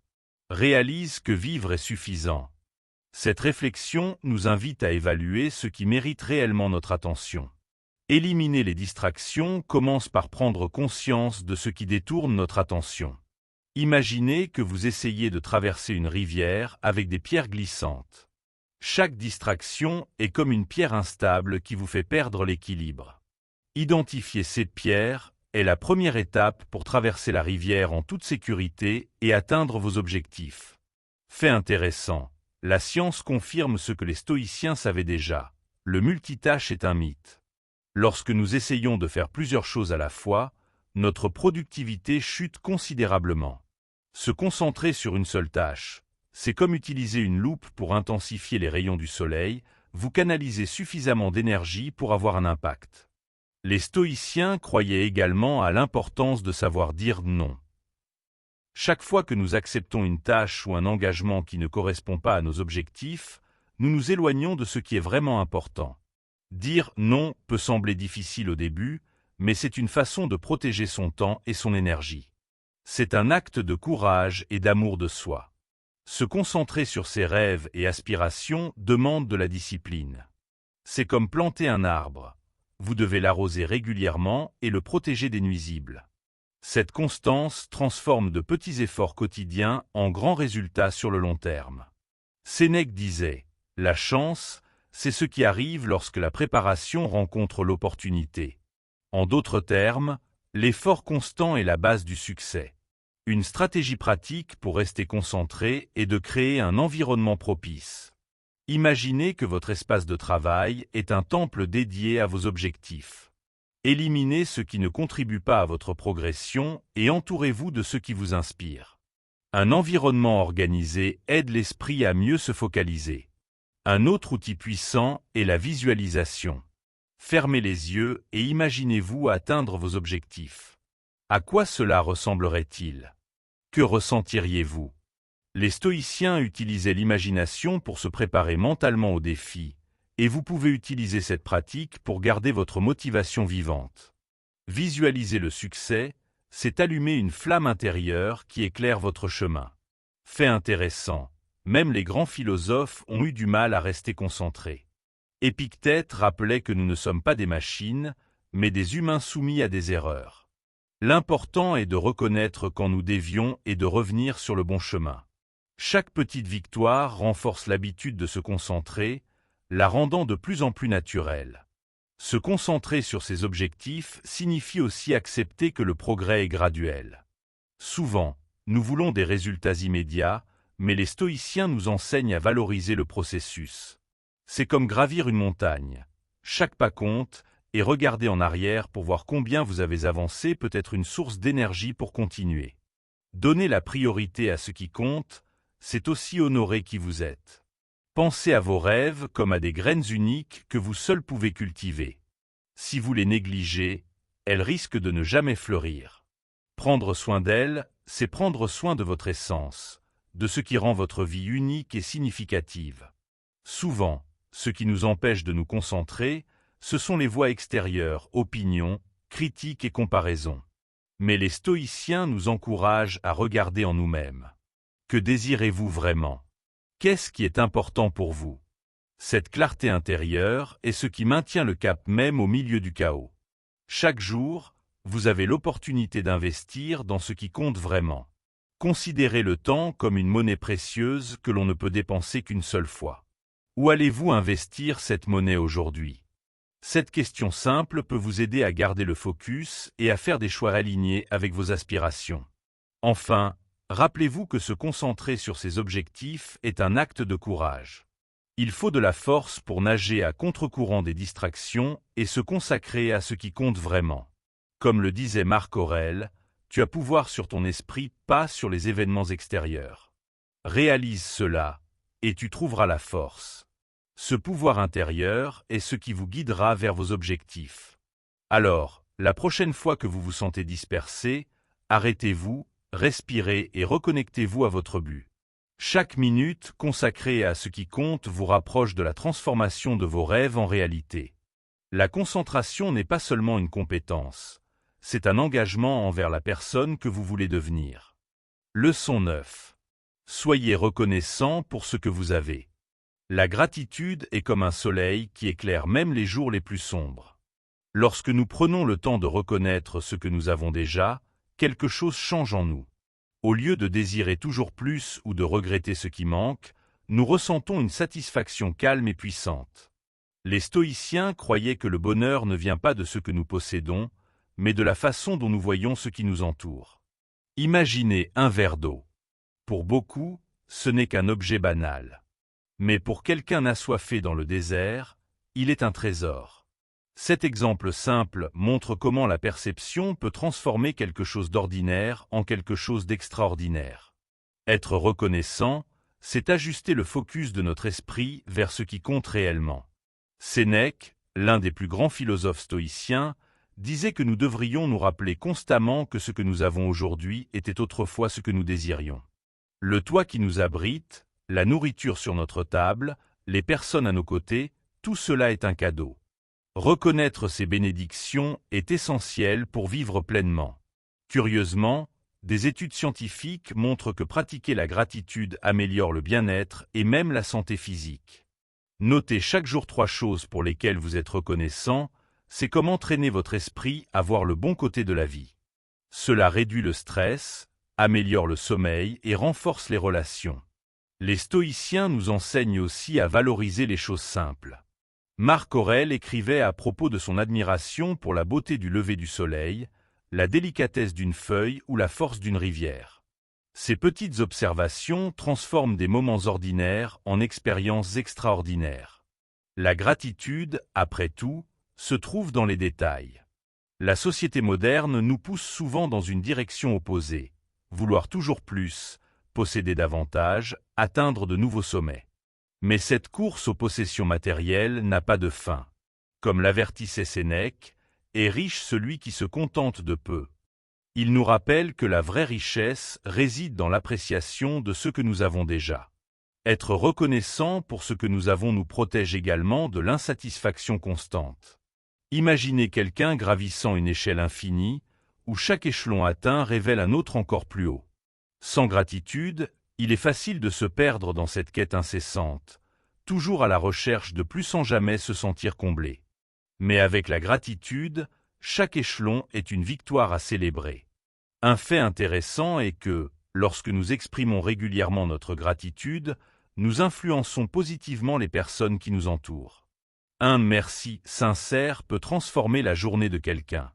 Réalise que vivre est suffisant. » Cette réflexion nous invite à évaluer ce qui mérite réellement notre attention. Éliminer les distractions commence par prendre conscience de ce qui détourne notre attention. Imaginez que vous essayez de traverser une rivière avec des pierres glissantes. Chaque distraction est comme une pierre instable qui vous fait perdre l'équilibre. Identifier ces pierres est la première étape pour traverser la rivière en toute sécurité et atteindre vos objectifs. Fait intéressant, la science confirme ce que les stoïciens savaient déjà. Le multitâche est un mythe. Lorsque nous essayons de faire plusieurs choses à la fois, notre productivité chute considérablement. Se concentrer sur une seule tâche, c'est comme utiliser une loupe pour intensifier les rayons du soleil, vous canalisez suffisamment d'énergie pour avoir un impact. Les stoïciens croyaient également à l'importance de savoir dire non. Chaque fois que nous acceptons une tâche ou un engagement qui ne correspond pas à nos objectifs, nous nous éloignons de ce qui est vraiment important. Dire non peut sembler difficile au début, mais c'est une façon de protéger son temps et son énergie. C'est un acte de courage et d'amour de soi. Se concentrer sur ses rêves et aspirations demande de la discipline. C'est comme planter un arbre. Vous devez l'arroser régulièrement et le protéger des nuisibles. Cette constance transforme de petits efforts quotidiens en grands résultats sur le long terme. Sénèque disait « La chance, c'est ce qui arrive lorsque la préparation rencontre l'opportunité. » En d'autres termes, l'effort constant est la base du succès. Une stratégie pratique pour rester concentré est de créer un environnement propice. Imaginez que votre espace de travail est un temple dédié à vos objectifs. Éliminez ce qui ne contribue pas à votre progression et entourez-vous de ce qui vous inspire. Un environnement organisé aide l'esprit à mieux se focaliser. Un autre outil puissant est la visualisation. Fermez les yeux et imaginez-vous atteindre vos objectifs. À quoi cela ressemblerait-il? Que ressentiriez-vous? Les stoïciens utilisaient l'imagination pour se préparer mentalement aux défis, et vous pouvez utiliser cette pratique pour garder votre motivation vivante. Visualiser le succès, c'est allumer une flamme intérieure qui éclaire votre chemin. Fait intéressant, même les grands philosophes ont eu du mal à rester concentrés. Épictète rappelait que nous ne sommes pas des machines, mais des humains soumis à des erreurs. L'important est de reconnaître quand nous dévions et de revenir sur le bon chemin. Chaque petite victoire renforce l'habitude de se concentrer, la rendant de plus en plus naturelle. Se concentrer sur ses objectifs signifie aussi accepter que le progrès est graduel. Souvent, nous voulons des résultats immédiats, mais les stoïciens nous enseignent à valoriser le processus. C'est comme gravir une montagne. Chaque pas compte, et regarder en arrière pour voir combien vous avez avancé peut être une source d'énergie pour continuer. Donner la priorité à ce qui compte, c'est aussi honorer qui vous êtes. Pensez à vos rêves comme à des graines uniques que vous seul pouvez cultiver. Si vous les négligez, elles risquent de ne jamais fleurir. Prendre soin d'elles, c'est prendre soin de votre essence, de ce qui rend votre vie unique et significative. Souvent, ce qui nous empêche de nous concentrer, ce sont les voix extérieures, opinions, critiques et comparaisons. Mais les stoïciens nous encouragent à regarder en nous-mêmes. Que désirez-vous vraiment? Qu'est-ce qui est important pour vous? Cette clarté intérieure est ce qui maintient le cap même au milieu du chaos. Chaque jour, vous avez l'opportunité d'investir dans ce qui compte vraiment. Considérez le temps comme une monnaie précieuse que l'on ne peut dépenser qu'une seule fois. Où allez-vous investir cette monnaie aujourd'hui? Cette question simple peut vous aider à garder le focus et à faire des choix alignés avec vos aspirations. Enfin, rappelez-vous que se concentrer sur ses objectifs est un acte de courage. Il faut de la force pour nager à contre-courant des distractions et se consacrer à ce qui compte vraiment. Comme le disait Marc Aurèle, tu as pouvoir sur ton esprit, pas sur les événements extérieurs. Réalise cela, et tu trouveras la force. Ce pouvoir intérieur est ce qui vous guidera vers vos objectifs. Alors, la prochaine fois que vous vous sentez dispersé, arrêtez-vous, respirez et reconnectez-vous à votre but. Chaque minute consacrée à ce qui compte vous rapproche de la transformation de vos rêves en réalité. La concentration n'est pas seulement une compétence, c'est un engagement envers la personne que vous voulez devenir. Leçon 9. Soyez reconnaissant pour ce que vous avez. La gratitude est comme un soleil qui éclaire même les jours les plus sombres. Lorsque nous prenons le temps de reconnaître ce que nous avons déjà, quelque chose change en nous. Au lieu de désirer toujours plus ou de regretter ce qui manque, nous ressentons une satisfaction calme et puissante. Les stoïciens croyaient que le bonheur ne vient pas de ce que nous possédons, mais de la façon dont nous voyons ce qui nous entoure. Imaginez un verre d'eau. Pour beaucoup, ce n'est qu'un objet banal. Mais pour quelqu'un assoiffé dans le désert, il est un trésor. Cet exemple simple montre comment la perception peut transformer quelque chose d'ordinaire en quelque chose d'extraordinaire. Être reconnaissant, c'est ajuster le focus de notre esprit vers ce qui compte réellement. Sénèque, l'un des plus grands philosophes stoïciens, disait que nous devrions nous rappeler constamment que ce que nous avons aujourd'hui était autrefois ce que nous désirions. Le toit qui nous abrite, la nourriture sur notre table, les personnes à nos côtés, tout cela est un cadeau. Reconnaître ces bénédictions est essentiel pour vivre pleinement. Curieusement, des études scientifiques montrent que pratiquer la gratitude améliore le bien-être et même la santé physique. Notez chaque jour 3 choses pour lesquelles vous êtes reconnaissant, c'est comme entraîner votre esprit à voir le bon côté de la vie. Cela réduit le stress, améliore le sommeil et renforce les relations. Les stoïciens nous enseignent aussi à valoriser les choses simples. Marc Aurèle écrivait à propos de son admiration pour la beauté du lever du soleil, la délicatesse d'une feuille ou la force d'une rivière. Ces petites observations transforment des moments ordinaires en expériences extraordinaires. La gratitude, après tout, se trouve dans les détails. La société moderne nous pousse souvent dans une direction opposée, vouloir toujours plus, posséder davantage, atteindre de nouveaux sommets. Mais cette course aux possessions matérielles n'a pas de fin. Comme l'avertissait Sénèque, est riche celui qui se contente de peu. Il nous rappelle que la vraie richesse réside dans l'appréciation de ce que nous avons déjà. Être reconnaissant pour ce que nous avons nous protège également de l'insatisfaction constante. Imaginez quelqu'un gravissant une échelle infinie, où chaque échelon atteint révèle un autre encore plus haut. Sans gratitude, il est facile de se perdre dans cette quête incessante, toujours à la recherche de plus sans jamais se sentir comblé. Mais avec la gratitude, chaque échelon est une victoire à célébrer. Un fait intéressant est que, lorsque nous exprimons régulièrement notre gratitude, nous influençons positivement les personnes qui nous entourent. Un merci sincère peut transformer la journée de quelqu'un.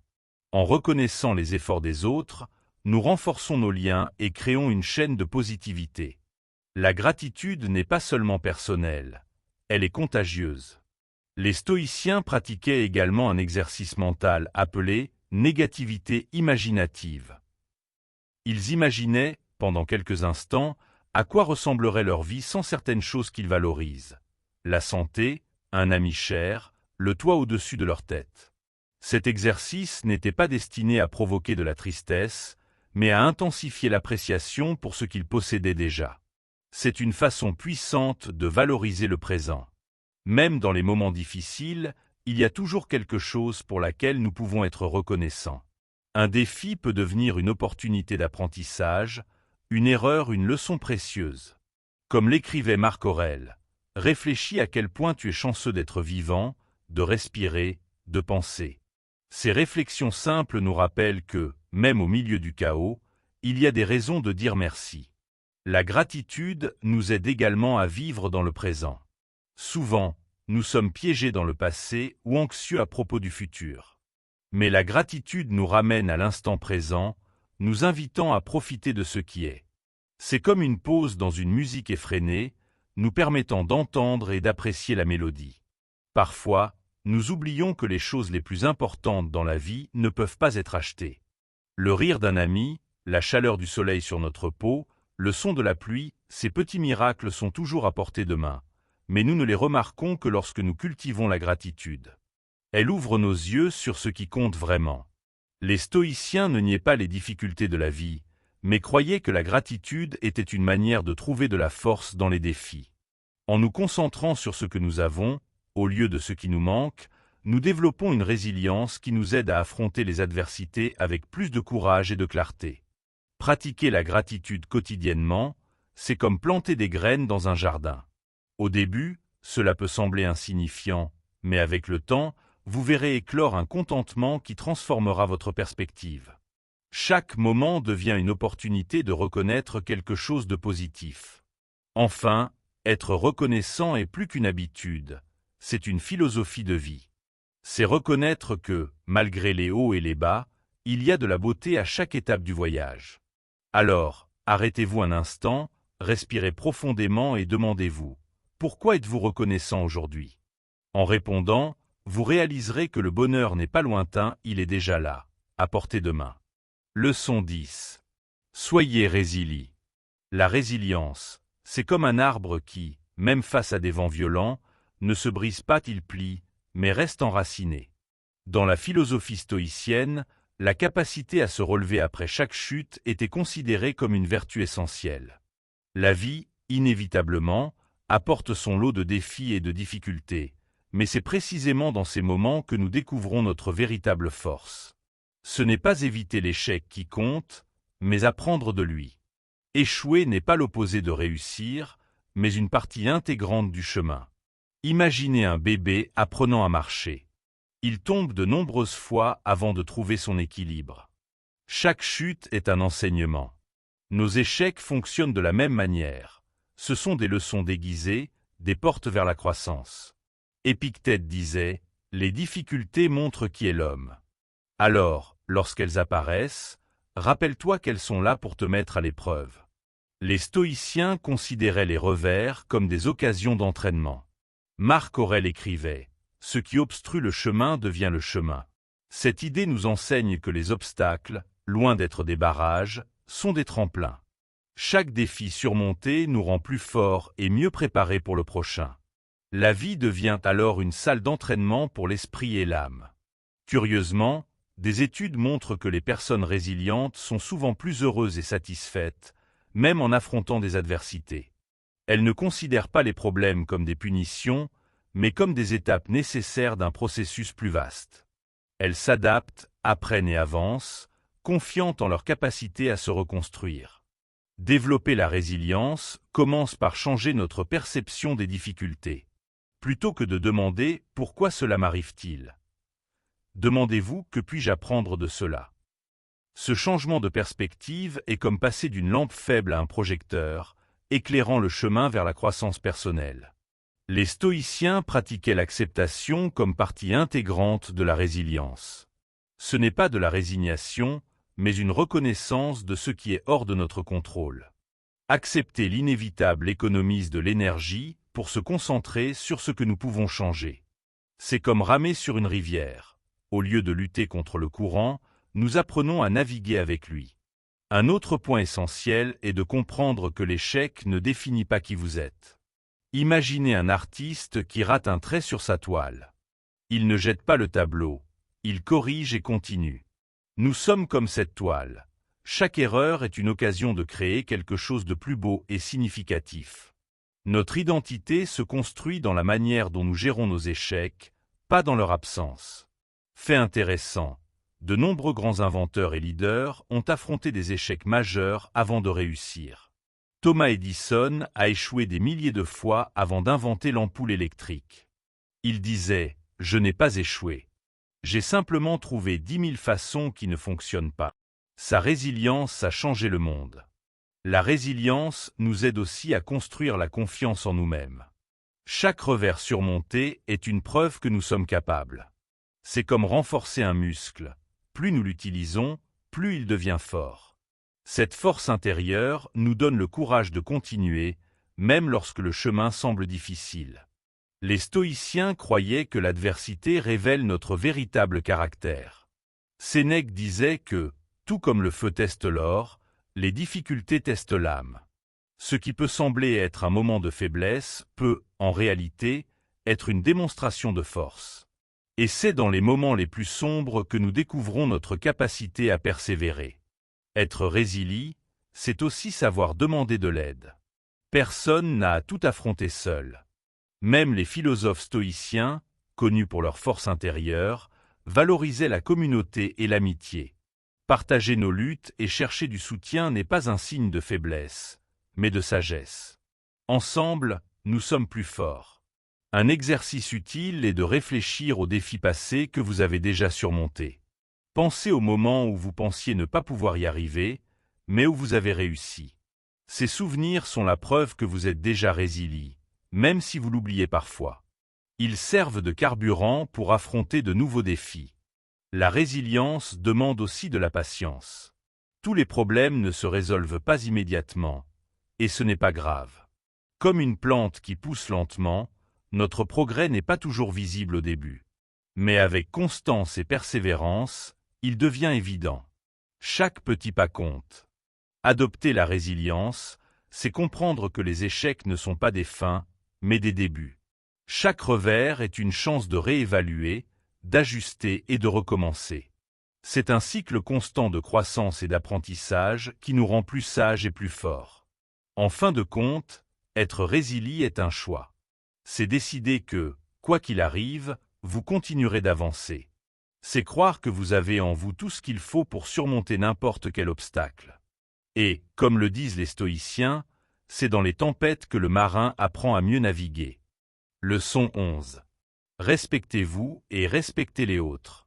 En reconnaissant les efforts des autres, nous renforçons nos liens et créons une chaîne de positivité. La gratitude n'est pas seulement personnelle, elle est contagieuse. Les stoïciens pratiquaient également un exercice mental appelé négativité imaginative. Ils imaginaient, pendant quelques instants, à quoi ressemblerait leur vie sans certaines choses qu'ils valorisent. La santé, un ami cher, le toit au-dessus de leur tête. Cet exercice n'était pas destiné à provoquer de la tristesse, mais à intensifier l'appréciation pour ce qu'ils possédaient déjà. C'est une façon puissante de valoriser le présent. Même dans les moments difficiles, il y a toujours quelque chose pour laquelle nous pouvons être reconnaissants. Un défi peut devenir une opportunité d'apprentissage, une erreur une leçon précieuse. Comme l'écrivait Marc Aurèle, réfléchis à quel point tu es chanceux d'être vivant, de respirer, de penser. Ces réflexions simples nous rappellent que, même au milieu du chaos, il y a des raisons de dire merci. La gratitude nous aide également à vivre dans le présent. Souvent, nous sommes piégés dans le passé ou anxieux à propos du futur. Mais la gratitude nous ramène à l'instant présent, nous invitant à profiter de ce qui est. C'est comme une pause dans une musique effrénée, nous permettant d'entendre et d'apprécier la mélodie. Parfois, nous oublions que les choses les plus importantes dans la vie ne peuvent pas être achetées. Le rire d'un ami, la chaleur du soleil sur notre peau, le son de la pluie, ces petits miracles sont toujours à portée de main, mais nous ne les remarquons que lorsque nous cultivons la gratitude. Elle ouvre nos yeux sur ce qui compte vraiment. Les stoïciens ne niaient pas les difficultés de la vie, mais croyaient que la gratitude était une manière de trouver de la force dans les défis. En nous concentrant sur ce que nous avons, au lieu de ce qui nous manque, nous développons une résilience qui nous aide à affronter les adversités avec plus de courage et de clarté. Pratiquer la gratitude quotidiennement, c'est comme planter des graines dans un jardin. Au début, cela peut sembler insignifiant, mais avec le temps, vous verrez éclore un contentement qui transformera votre perspective. Chaque moment devient une opportunité de reconnaître quelque chose de positif. Enfin, être reconnaissant est plus qu'une habitude, c'est une philosophie de vie. C'est reconnaître que, malgré les hauts et les bas, il y a de la beauté à chaque étape du voyage. Alors, arrêtez-vous un instant, respirez profondément et demandez-vous, pourquoi êtes-vous reconnaissant aujourd'hui? En répondant, vous réaliserez que le bonheur n'est pas lointain, il est déjà là, à portée de main. Leçon 10. Soyez résilients. La résilience, c'est comme un arbre qui, même face à des vents violents, ne se brise pas, il plie, mais reste enraciné. Dans la philosophie stoïcienne, la capacité à se relever après chaque chute était considérée comme une vertu essentielle. La vie, inévitablement, apporte son lot de défis et de difficultés, mais c'est précisément dans ces moments que nous découvrons notre véritable force. Ce n'est pas éviter l'échec qui compte, mais apprendre de lui. Échouer n'est pas l'opposé de réussir, mais une partie intégrante du chemin. Imaginez un bébé apprenant à marcher. Il tombe de nombreuses fois avant de trouver son équilibre. Chaque chute est un enseignement. Nos échecs fonctionnent de la même manière. Ce sont des leçons déguisées, des portes vers la croissance. Épictète disait « Les difficultés montrent qui est l'homme ». Alors, lorsqu'elles apparaissent, rappelle-toi qu'elles sont là pour te mettre à l'épreuve. Les stoïciens considéraient les revers comme des occasions d'entraînement. Marc Aurèle écrivait « Ce qui obstrue le chemin devient le chemin ». Cette idée nous enseigne que les obstacles, loin d'être des barrages, sont des tremplins. Chaque défi surmonté nous rend plus forts et mieux préparés pour le prochain. La vie devient alors une salle d'entraînement pour l'esprit et l'âme. Curieusement, des études montrent que les personnes résilientes sont souvent plus heureuses et satisfaites, même en affrontant des adversités. Elles ne considèrent pas les problèmes comme des punitions, mais comme des étapes nécessaires d'un processus plus vaste. Elles s'adaptent, apprennent et avancent, confiantes en leur capacité à se reconstruire. Développer la résilience commence par changer notre perception des difficultés. Plutôt que de demander « Pourquoi cela m'arrive-t-il ?» Demandez-vous « Que puis-je apprendre de cela ?» Ce changement de perspective est comme passer d'une lampe faible à un projecteur, éclairant le chemin vers la croissance personnelle. Les stoïciens pratiquaient l'acceptation comme partie intégrante de la résilience. Ce n'est pas de la résignation, mais une reconnaissance de ce qui est hors de notre contrôle. Accepter l'inévitable économise de l'énergie pour se concentrer sur ce que nous pouvons changer. C'est comme ramer sur une rivière. Au lieu de lutter contre le courant, nous apprenons à naviguer avec lui. Un autre point essentiel est de comprendre que l'échec ne définit pas qui vous êtes. Imaginez un artiste qui rate un trait sur sa toile. Il ne jette pas le tableau, il corrige et continue. Nous sommes comme cette toile. Chaque erreur est une occasion de créer quelque chose de plus beau et significatif. Notre identité se construit dans la manière dont nous gérons nos échecs, pas dans leur absence. Fait intéressant, de nombreux grands inventeurs et leaders ont affronté des échecs majeurs avant de réussir. Thomas Edison a échoué des milliers de fois avant d'inventer l'ampoule électrique. Il disait « Je n'ai pas échoué. J'ai simplement trouvé 10 000 façons qui ne fonctionnent pas. » Sa résilience a changé le monde. La résilience nous aide aussi à construire la confiance en nous-mêmes. Chaque revers surmonté est une preuve que nous sommes capables. C'est comme renforcer un muscle. Plus nous l'utilisons, plus il devient fort. Cette force intérieure nous donne le courage de continuer, même lorsque le chemin semble difficile. Les stoïciens croyaient que l'adversité révèle notre véritable caractère. Sénèque disait que, tout comme le feu teste l'or, les difficultés testent l'âme. Ce qui peut sembler être un moment de faiblesse peut, en réalité, être une démonstration de force. Et c'est dans les moments les plus sombres que nous découvrons notre capacité à persévérer. Être résilient, c'est aussi savoir demander de l'aide. Personne n'a à tout affronter seul. Même les philosophes stoïciens, connus pour leur force intérieure, valorisaient la communauté et l'amitié. Partager nos luttes et chercher du soutien n'est pas un signe de faiblesse, mais de sagesse. Ensemble, nous sommes plus forts. Un exercice utile est de réfléchir aux défis passés que vous avez déjà surmontés. Pensez au moment où vous pensiez ne pas pouvoir y arriver, mais où vous avez réussi. Ces souvenirs sont la preuve que vous êtes déjà résilient, même si vous l'oubliez parfois. Ils servent de carburant pour affronter de nouveaux défis. La résilience demande aussi de la patience. Tous les problèmes ne se résolvent pas immédiatement, et ce n'est pas grave. Comme une plante qui pousse lentement, notre progrès n'est pas toujours visible au début. Mais avec constance et persévérance, il devient évident. Chaque petit pas compte. Adopter la résilience, c'est comprendre que les échecs ne sont pas des fins, mais des débuts. Chaque revers est une chance de réévaluer, d'ajuster et de recommencer. C'est un cycle constant de croissance et d'apprentissage qui nous rend plus sages et plus forts. En fin de compte, être résilient est un choix. C'est décider que, quoi qu'il arrive, vous continuerez d'avancer. C'est croire que vous avez en vous tout ce qu'il faut pour surmonter n'importe quel obstacle. Et, comme le disent les stoïciens, c'est dans les tempêtes que le marin apprend à mieux naviguer. Leçon 11. Respectez-vous et respectez les autres.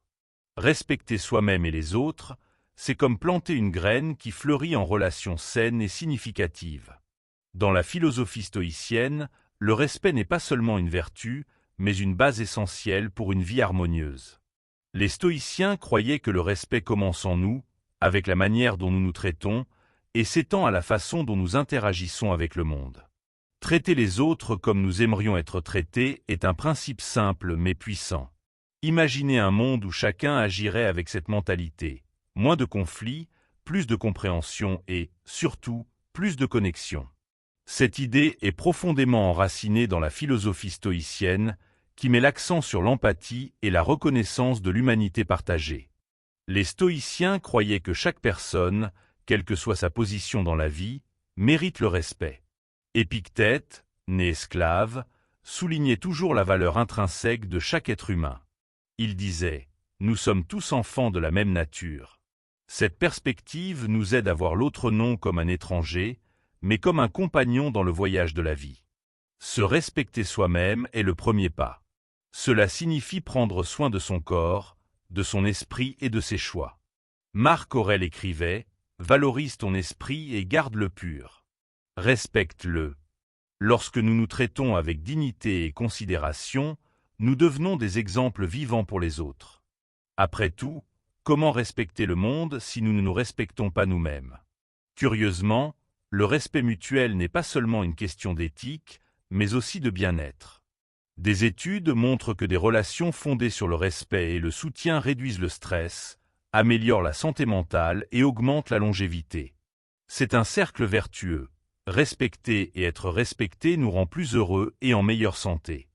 Respecter soi-même et les autres, c'est comme planter une graine qui fleurit en relations saines et significatives. Dans la philosophie stoïcienne, le respect n'est pas seulement une vertu, mais une base essentielle pour une vie harmonieuse. Les stoïciens croyaient que le respect commence en nous, avec la manière dont nous nous traitons, et s'étend à la façon dont nous interagissons avec le monde. Traiter les autres comme nous aimerions être traités est un principe simple mais puissant. Imaginez un monde où chacun agirait avec cette mentalité. Moins de conflits, plus de compréhension et, surtout, plus de connexion. Cette idée est profondément enracinée dans la philosophie stoïcienne, qui met l'accent sur l'empathie et la reconnaissance de l'humanité partagée. Les stoïciens croyaient que chaque personne, quelle que soit sa position dans la vie, mérite le respect. Épictète, né esclave, soulignait toujours la valeur intrinsèque de chaque être humain. Il disait « Nous sommes tous enfants de la même nature ». Cette perspective nous aide à voir l'autre non comme un étranger, mais comme un compagnon dans le voyage de la vie. Se respecter soi-même est le premier pas. Cela signifie prendre soin de son corps, de son esprit et de ses choix. Marc Aurèle écrivait « Valorise ton esprit et garde-le pur. Respecte-le. » Lorsque nous nous traitons avec dignité et considération, nous devenons des exemples vivants pour les autres. Après tout, comment respecter le monde si nous ne nous respectons pas nous-mêmes? Curieusement, le respect mutuel n'est pas seulement une question d'éthique, mais aussi de bien-être. Des études montrent que des relations fondées sur le respect et le soutien réduisent le stress, améliorent la santé mentale et augmentent la longévité. C'est un cercle vertueux. Respecter et être respecté nous rend plus heureux et en meilleure santé.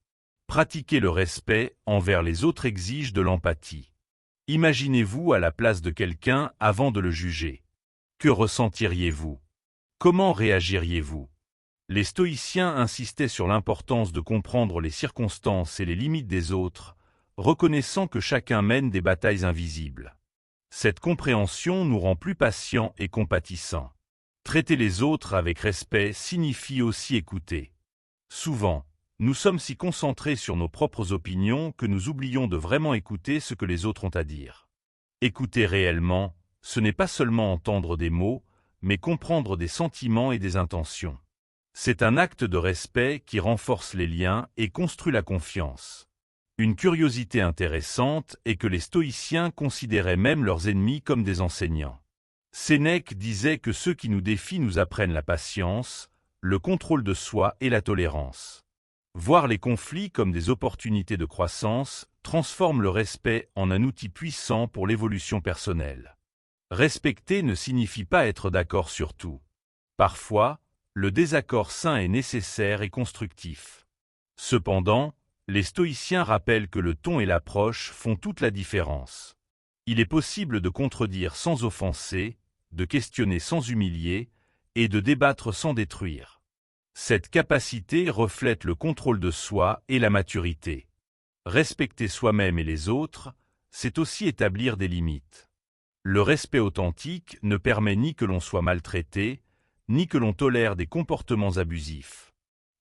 Pratiquer le respect envers les autres exige de l'empathie. Imaginez-vous à la place de quelqu'un avant de le juger. Que ressentiriez-vous? Comment réagiriez-vous? Les stoïciens insistaient sur l'importance de comprendre les circonstances et les limites des autres, reconnaissant que chacun mène des batailles invisibles. Cette compréhension nous rend plus patients et compatissants. Traiter les autres avec respect signifie aussi écouter. Souvent, nous sommes si concentrés sur nos propres opinions que nous oublions de vraiment écouter ce que les autres ont à dire. Écouter réellement, ce n'est pas seulement entendre des mots, mais comprendre des sentiments et des intentions. C'est un acte de respect qui renforce les liens et construit la confiance. Une curiosité intéressante est que les stoïciens considéraient même leurs ennemis comme des enseignants. Sénèque disait que ceux qui nous défient nous apprennent la patience, le contrôle de soi et la tolérance. Voir les conflits comme des opportunités de croissance transforme le respect en un outil puissant pour l'évolution personnelle. Respecter ne signifie pas être d'accord sur tout. Parfois, le désaccord sain est nécessaire et constructif. Cependant, les stoïciens rappellent que le ton et l'approche font toute la différence. Il est possible de contredire sans offenser, de questionner sans humilier et de débattre sans détruire. Cette capacité reflète le contrôle de soi et la maturité. Respecter soi-même et les autres, c'est aussi établir des limites. Le respect authentique ne permet ni que l'on soit maltraité, ni que l'on tolère des comportements abusifs.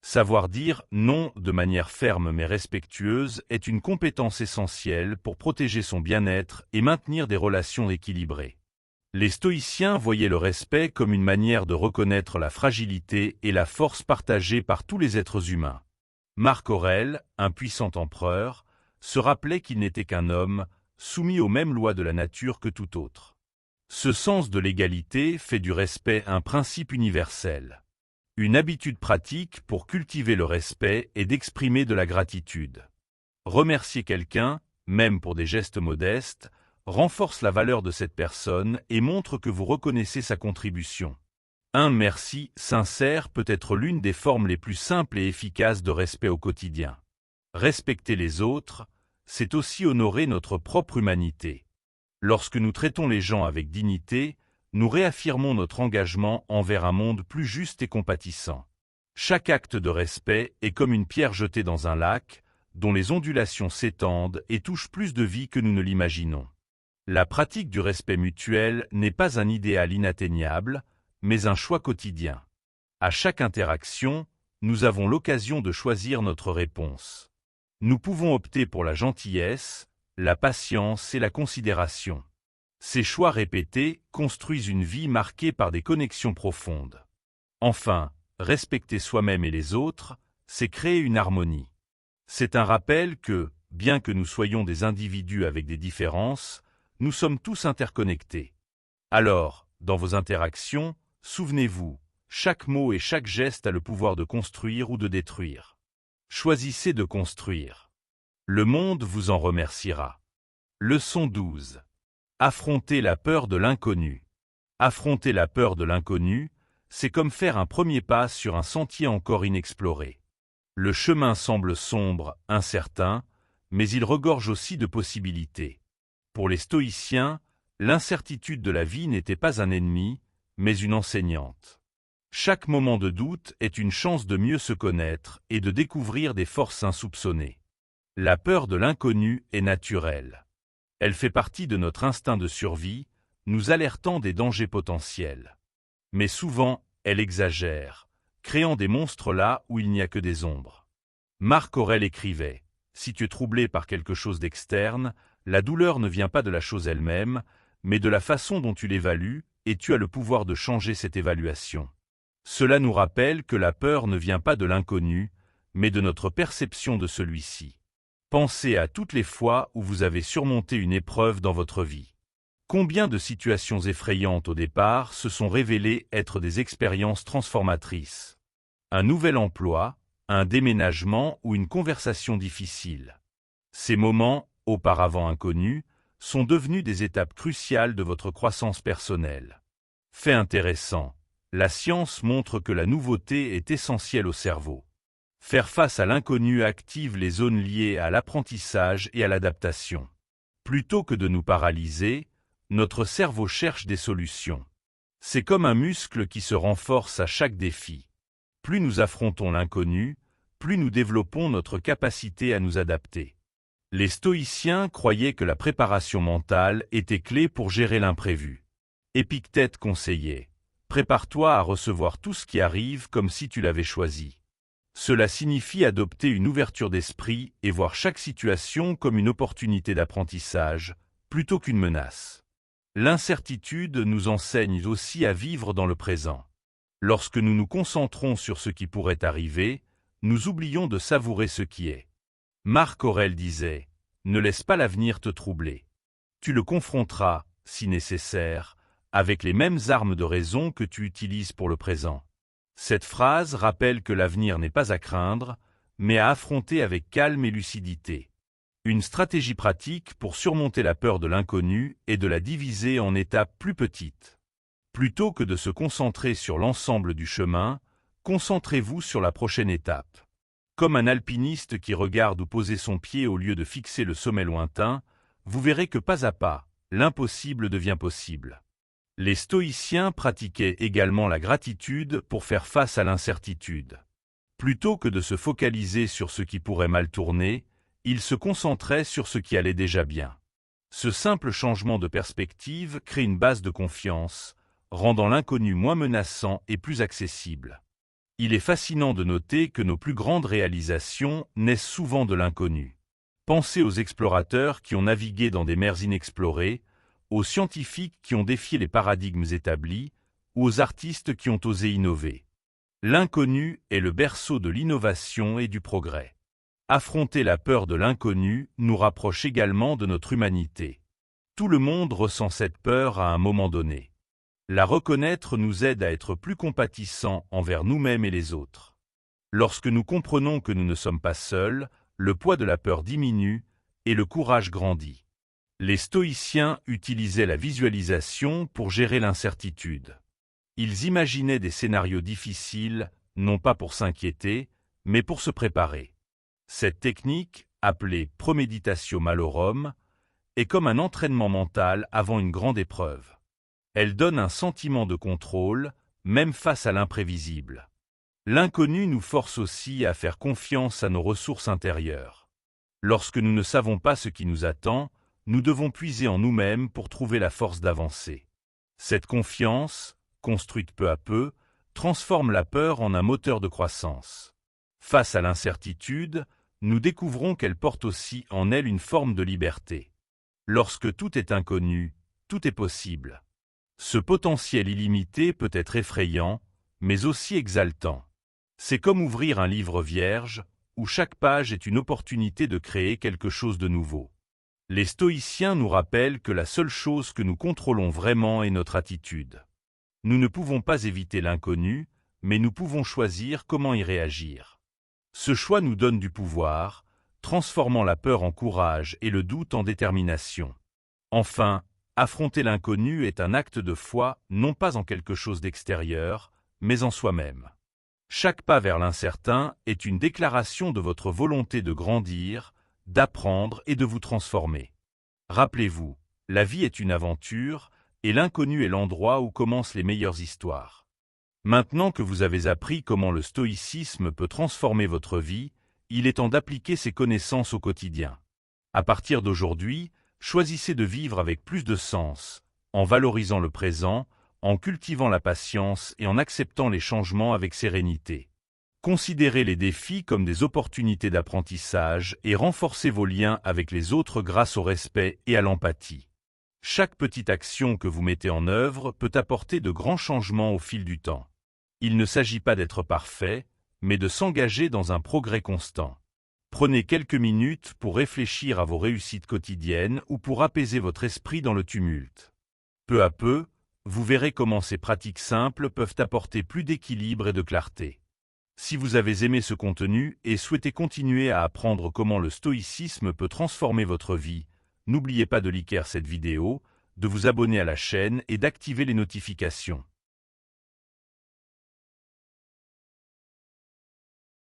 Savoir dire non de manière ferme mais respectueuse est une compétence essentielle pour protéger son bien-être et maintenir des relations équilibrées. Les stoïciens voyaient le respect comme une manière de reconnaître la fragilité et la force partagée par tous les êtres humains. Marc Aurèle, un puissant empereur, se rappelait qu'il n'était qu'un homme, soumis aux mêmes lois de la nature que tout autre. Ce sens de l'égalité fait du respect un principe universel. Une habitude pratique pour cultiver le respect est d'exprimer de la gratitude. Remercier quelqu'un, même pour des gestes modestes, renforce la valeur de cette personne et montre que vous reconnaissez sa contribution. Un merci sincère peut être l'une des formes les plus simples et efficaces de respect au quotidien. Respecter les autres, c'est aussi honorer notre propre humanité. Lorsque nous traitons les gens avec dignité, nous réaffirmons notre engagement envers un monde plus juste et compatissant. Chaque acte de respect est comme une pierre jetée dans un lac, dont les ondulations s'étendent et touchent plus de vie que nous ne l'imaginons. La pratique du respect mutuel n'est pas un idéal inatteignable, mais un choix quotidien. À chaque interaction, nous avons l'occasion de choisir notre réponse. Nous pouvons opter pour la gentillesse, la patience et la considération. Ces choix répétés construisent une vie marquée par des connexions profondes. Enfin, respecter soi-même et les autres, c'est créer une harmonie. C'est un rappel que, bien que nous soyons des individus avec des différences, nous sommes tous interconnectés. Alors, dans vos interactions, souvenez-vous, chaque mot et chaque geste a le pouvoir de construire ou de détruire. Choisissez de construire. Le monde vous en remerciera. Leçon 12. Affronter la peur de l'inconnu. Affronter la peur de l'inconnu, c'est comme faire un premier pas sur un sentier encore inexploré. Le chemin semble sombre, incertain, mais il regorge aussi de possibilités. Pour les stoïciens, l'incertitude de la vie n'était pas un ennemi, mais une enseignante. Chaque moment de doute est une chance de mieux se connaître et de découvrir des forces insoupçonnées. La peur de l'inconnu est naturelle. Elle fait partie de notre instinct de survie, nous alertant des dangers potentiels. Mais souvent, elle exagère, créant des monstres là où il n'y a que des ombres. Marc Aurèle écrivait « Si tu es troublé par quelque chose d'externe, la douleur ne vient pas de la chose elle-même, mais de la façon dont tu l'évalues, et tu as le pouvoir de changer cette évaluation. » Cela nous rappelle que la peur ne vient pas de l'inconnu, mais de notre perception de celui-ci. Pensez à toutes les fois où vous avez surmonté une épreuve dans votre vie. Combien de situations effrayantes au départ se sont révélées être des expériences transformatrices? Un nouvel emploi, un déménagement ou une conversation difficile. Ces moments, auparavant inconnus, sont devenus des étapes cruciales de votre croissance personnelle. Fait intéressant, la science montre que la nouveauté est essentielle au cerveau. Faire face à l'inconnu active les zones liées à l'apprentissage et à l'adaptation. Plutôt que de nous paralyser, notre cerveau cherche des solutions. C'est comme un muscle qui se renforce à chaque défi. Plus nous affrontons l'inconnu, plus nous développons notre capacité à nous adapter. Les stoïciens croyaient que la préparation mentale était clé pour gérer l'imprévu. Épictète conseillait « Prépare-toi à recevoir tout ce qui arrive comme si tu l'avais choisi ». Cela signifie adopter une ouverture d'esprit et voir chaque situation comme une opportunité d'apprentissage, plutôt qu'une menace. L'incertitude nous enseigne aussi à vivre dans le présent. Lorsque nous nous concentrons sur ce qui pourrait arriver, nous oublions de savourer ce qui est. Marc Aurèle disait « Ne laisse pas l'avenir te troubler. Tu le confronteras, si nécessaire, avec les mêmes armes de raison que tu utilises pour le présent. » Cette phrase rappelle que l'avenir n'est pas à craindre, mais à affronter avec calme et lucidité. Une stratégie pratique pour surmonter la peur de l'inconnu est de la diviser en étapes plus petites. Plutôt que de se concentrer sur l'ensemble du chemin, concentrez-vous sur la prochaine étape. Comme un alpiniste qui regarde où poser son pied au lieu de fixer le sommet lointain, vous verrez que pas à pas, l'impossible devient possible. Les stoïciens pratiquaient également la gratitude pour faire face à l'incertitude. Plutôt que de se focaliser sur ce qui pourrait mal tourner, ils se concentraient sur ce qui allait déjà bien. Ce simple changement de perspective crée une base de confiance, rendant l'inconnu moins menaçant et plus accessible. Il est fascinant de noter que nos plus grandes réalisations naissent souvent de l'inconnu. Pensez aux explorateurs qui ont navigué dans des mers inexplorées, aux scientifiques qui ont défié les paradigmes établis, ou aux artistes qui ont osé innover. L'inconnu est le berceau de l'innovation et du progrès. Affronter la peur de l'inconnu nous rapproche également de notre humanité. Tout le monde ressent cette peur à un moment donné. La reconnaître nous aide à être plus compatissants envers nous-mêmes et les autres. Lorsque nous comprenons que nous ne sommes pas seuls, le poids de la peur diminue et le courage grandit. Les stoïciens utilisaient la visualisation pour gérer l'incertitude. Ils imaginaient des scénarios difficiles, non pas pour s'inquiéter, mais pour se préparer. Cette technique, appelée premeditatio malorum, est comme un entraînement mental avant une grande épreuve. Elle donne un sentiment de contrôle, même face à l'imprévisible. L'inconnu nous force aussi à faire confiance à nos ressources intérieures. Lorsque nous ne savons pas ce qui nous attend, nous devons puiser en nous-mêmes pour trouver la force d'avancer. Cette confiance, construite peu à peu, transforme la peur en un moteur de croissance. Face à l'incertitude, nous découvrons qu'elle porte aussi en elle une forme de liberté. Lorsque tout est inconnu, tout est possible. Ce potentiel illimité peut être effrayant, mais aussi exaltant. C'est comme ouvrir un livre vierge, où chaque page est une opportunité de créer quelque chose de nouveau. Les stoïciens nous rappellent que la seule chose que nous contrôlons vraiment est notre attitude. Nous ne pouvons pas éviter l'inconnu, mais nous pouvons choisir comment y réagir. Ce choix nous donne du pouvoir, transformant la peur en courage et le doute en détermination. Enfin, affronter l'inconnu est un acte de foi, non pas en quelque chose d'extérieur, mais en soi-même. Chaque pas vers l'incertain est une déclaration de votre volonté de grandir, d'apprendre et de vous transformer. Rappelez-vous, la vie est une aventure, et l'inconnu est l'endroit où commencent les meilleures histoires. Maintenant que vous avez appris comment le stoïcisme peut transformer votre vie, il est temps d'appliquer ces connaissances au quotidien. À partir d'aujourd'hui, choisissez de vivre avec plus de sens, en valorisant le présent, en cultivant la patience et en acceptant les changements avec sérénité. Considérez les défis comme des opportunités d'apprentissage et renforcez vos liens avec les autres grâce au respect et à l'empathie. Chaque petite action que vous mettez en œuvre peut apporter de grands changements au fil du temps. Il ne s'agit pas d'être parfait, mais de s'engager dans un progrès constant. Prenez quelques minutes pour réfléchir à vos réussites quotidiennes ou pour apaiser votre esprit dans le tumulte. Peu à peu, vous verrez comment ces pratiques simples peuvent apporter plus d'équilibre et de clarté. Si vous avez aimé ce contenu et souhaitez continuer à apprendre comment le stoïcisme peut transformer votre vie, n'oubliez pas de liker cette vidéo, de vous abonner à la chaîne et d'activer les notifications.